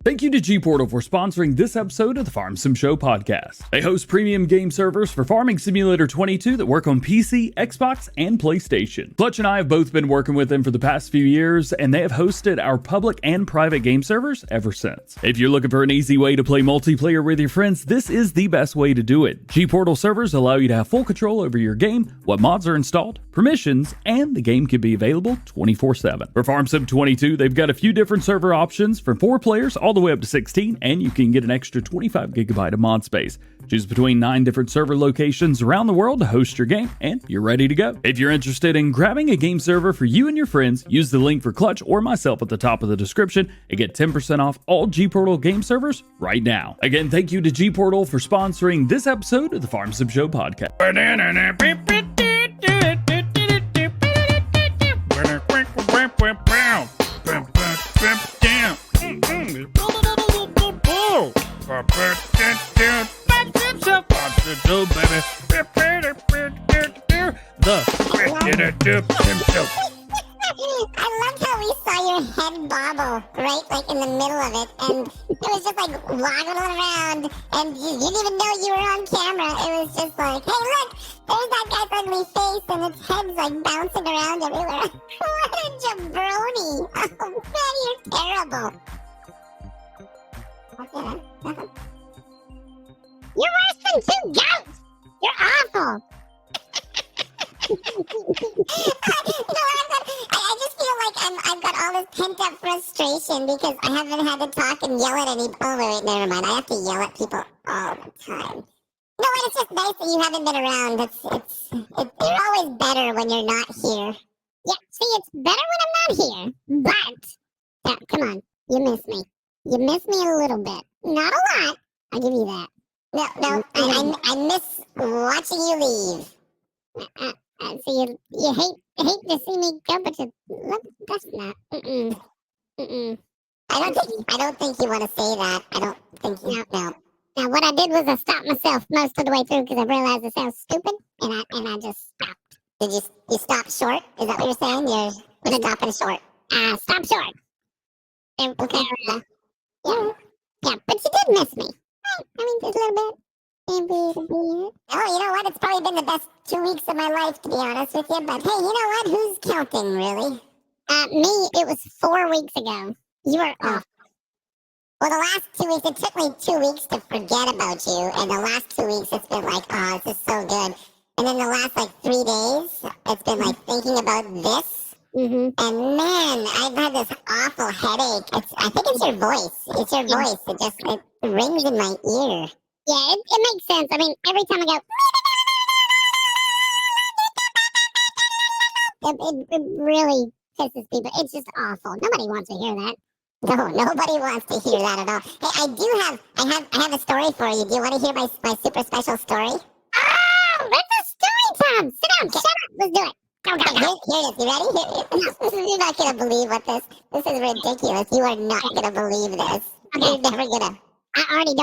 Thank you to GPORTAL for sponsoring this episode of the FarmSim Show podcast. They host premium game servers for Farming Simulator 22 that work on PC, Xbox, and PlayStation. Klutch and I have both been working with them for the past few years, and they have hosted our public and private game servers ever since. If you're looking for an easy way to play multiplayer with your friends, this is the best way to do it. GPORTAL servers allow you to have full control over your game, what mods are installed, permissions, and the game can be available 24/7. For FarmSim 22, they've got a few different server options from 4 players all the way up to 16, and you can get an extra 25 gigabyte of mod space. Choose between 9 different server locations around the world to host your game, and you're ready to go. If you're interested in grabbing a game server for you and your friends, use the link for Klutch or myself at the top of the description and get 10% off all GPORTAL game servers right now. Again, thank you to GPORTAL for sponsoring this episode of the FarmSim Show podcast. I love how we saw your head bobble right right like in the middle of it, and it was just like waggling around, and you didn't even know you were on camera. It was just like, hey, look, there's that guy's ugly face, and its head's like bouncing around everywhere. What a jabroni! Oh man, you're terrible. Okay, you're worse than two goats. You're awful. I just feel like I've got all this pent up frustration because I haven't had to talk and yell at any. Oh wait, never mind. I have to yell at people all the time. No, and it's just nice that you haven't been around. You're always better when you're not here. Yeah, see, it's better when I'm not here. But yeah, come on, you miss me. You miss me a little bit, not a lot. I'll give you that. No, I miss watching you leave. So you hate to see me go, but you look. That's not. I don't think you want to say that. I don't think you. No. Now what I did was I stopped myself most of the way through because I realized it sounds stupid, and I just stopped. Did you stop short? Is that what you're saying? You're stopping short. Stop short. Okay. Yeah, but you did miss me. I mean, just a little bit. Oh, you know what? It's probably been the best 2 weeks of my life, to be honest with you. But hey, you know what? Who's counting, really? Me. It was 4 weeks ago. You were off. Well, the last 2 weeks, it took me 2 weeks to forget about you. And the last 2 weeks, it's been like, oh, this is so good. And then the last, 3 days, it's been like thinking about this. And man, I've had this awful headache. I think it's your voice. It's your voice. It rings in my ear. Yeah, it makes sense. I mean, every time I go, it really pisses people. It's just awful. Nobody wants to hear that. No, nobody wants to hear that at all. Hey, I have a story for you. Do you want to hear my super special story? Oh, that's a story time. Sit down, shut up. Let's do it. Go. Here it is. You ready? You're not going to believe what this is ridiculous. You are not going to believe this. Okay. You're never going to. I already don't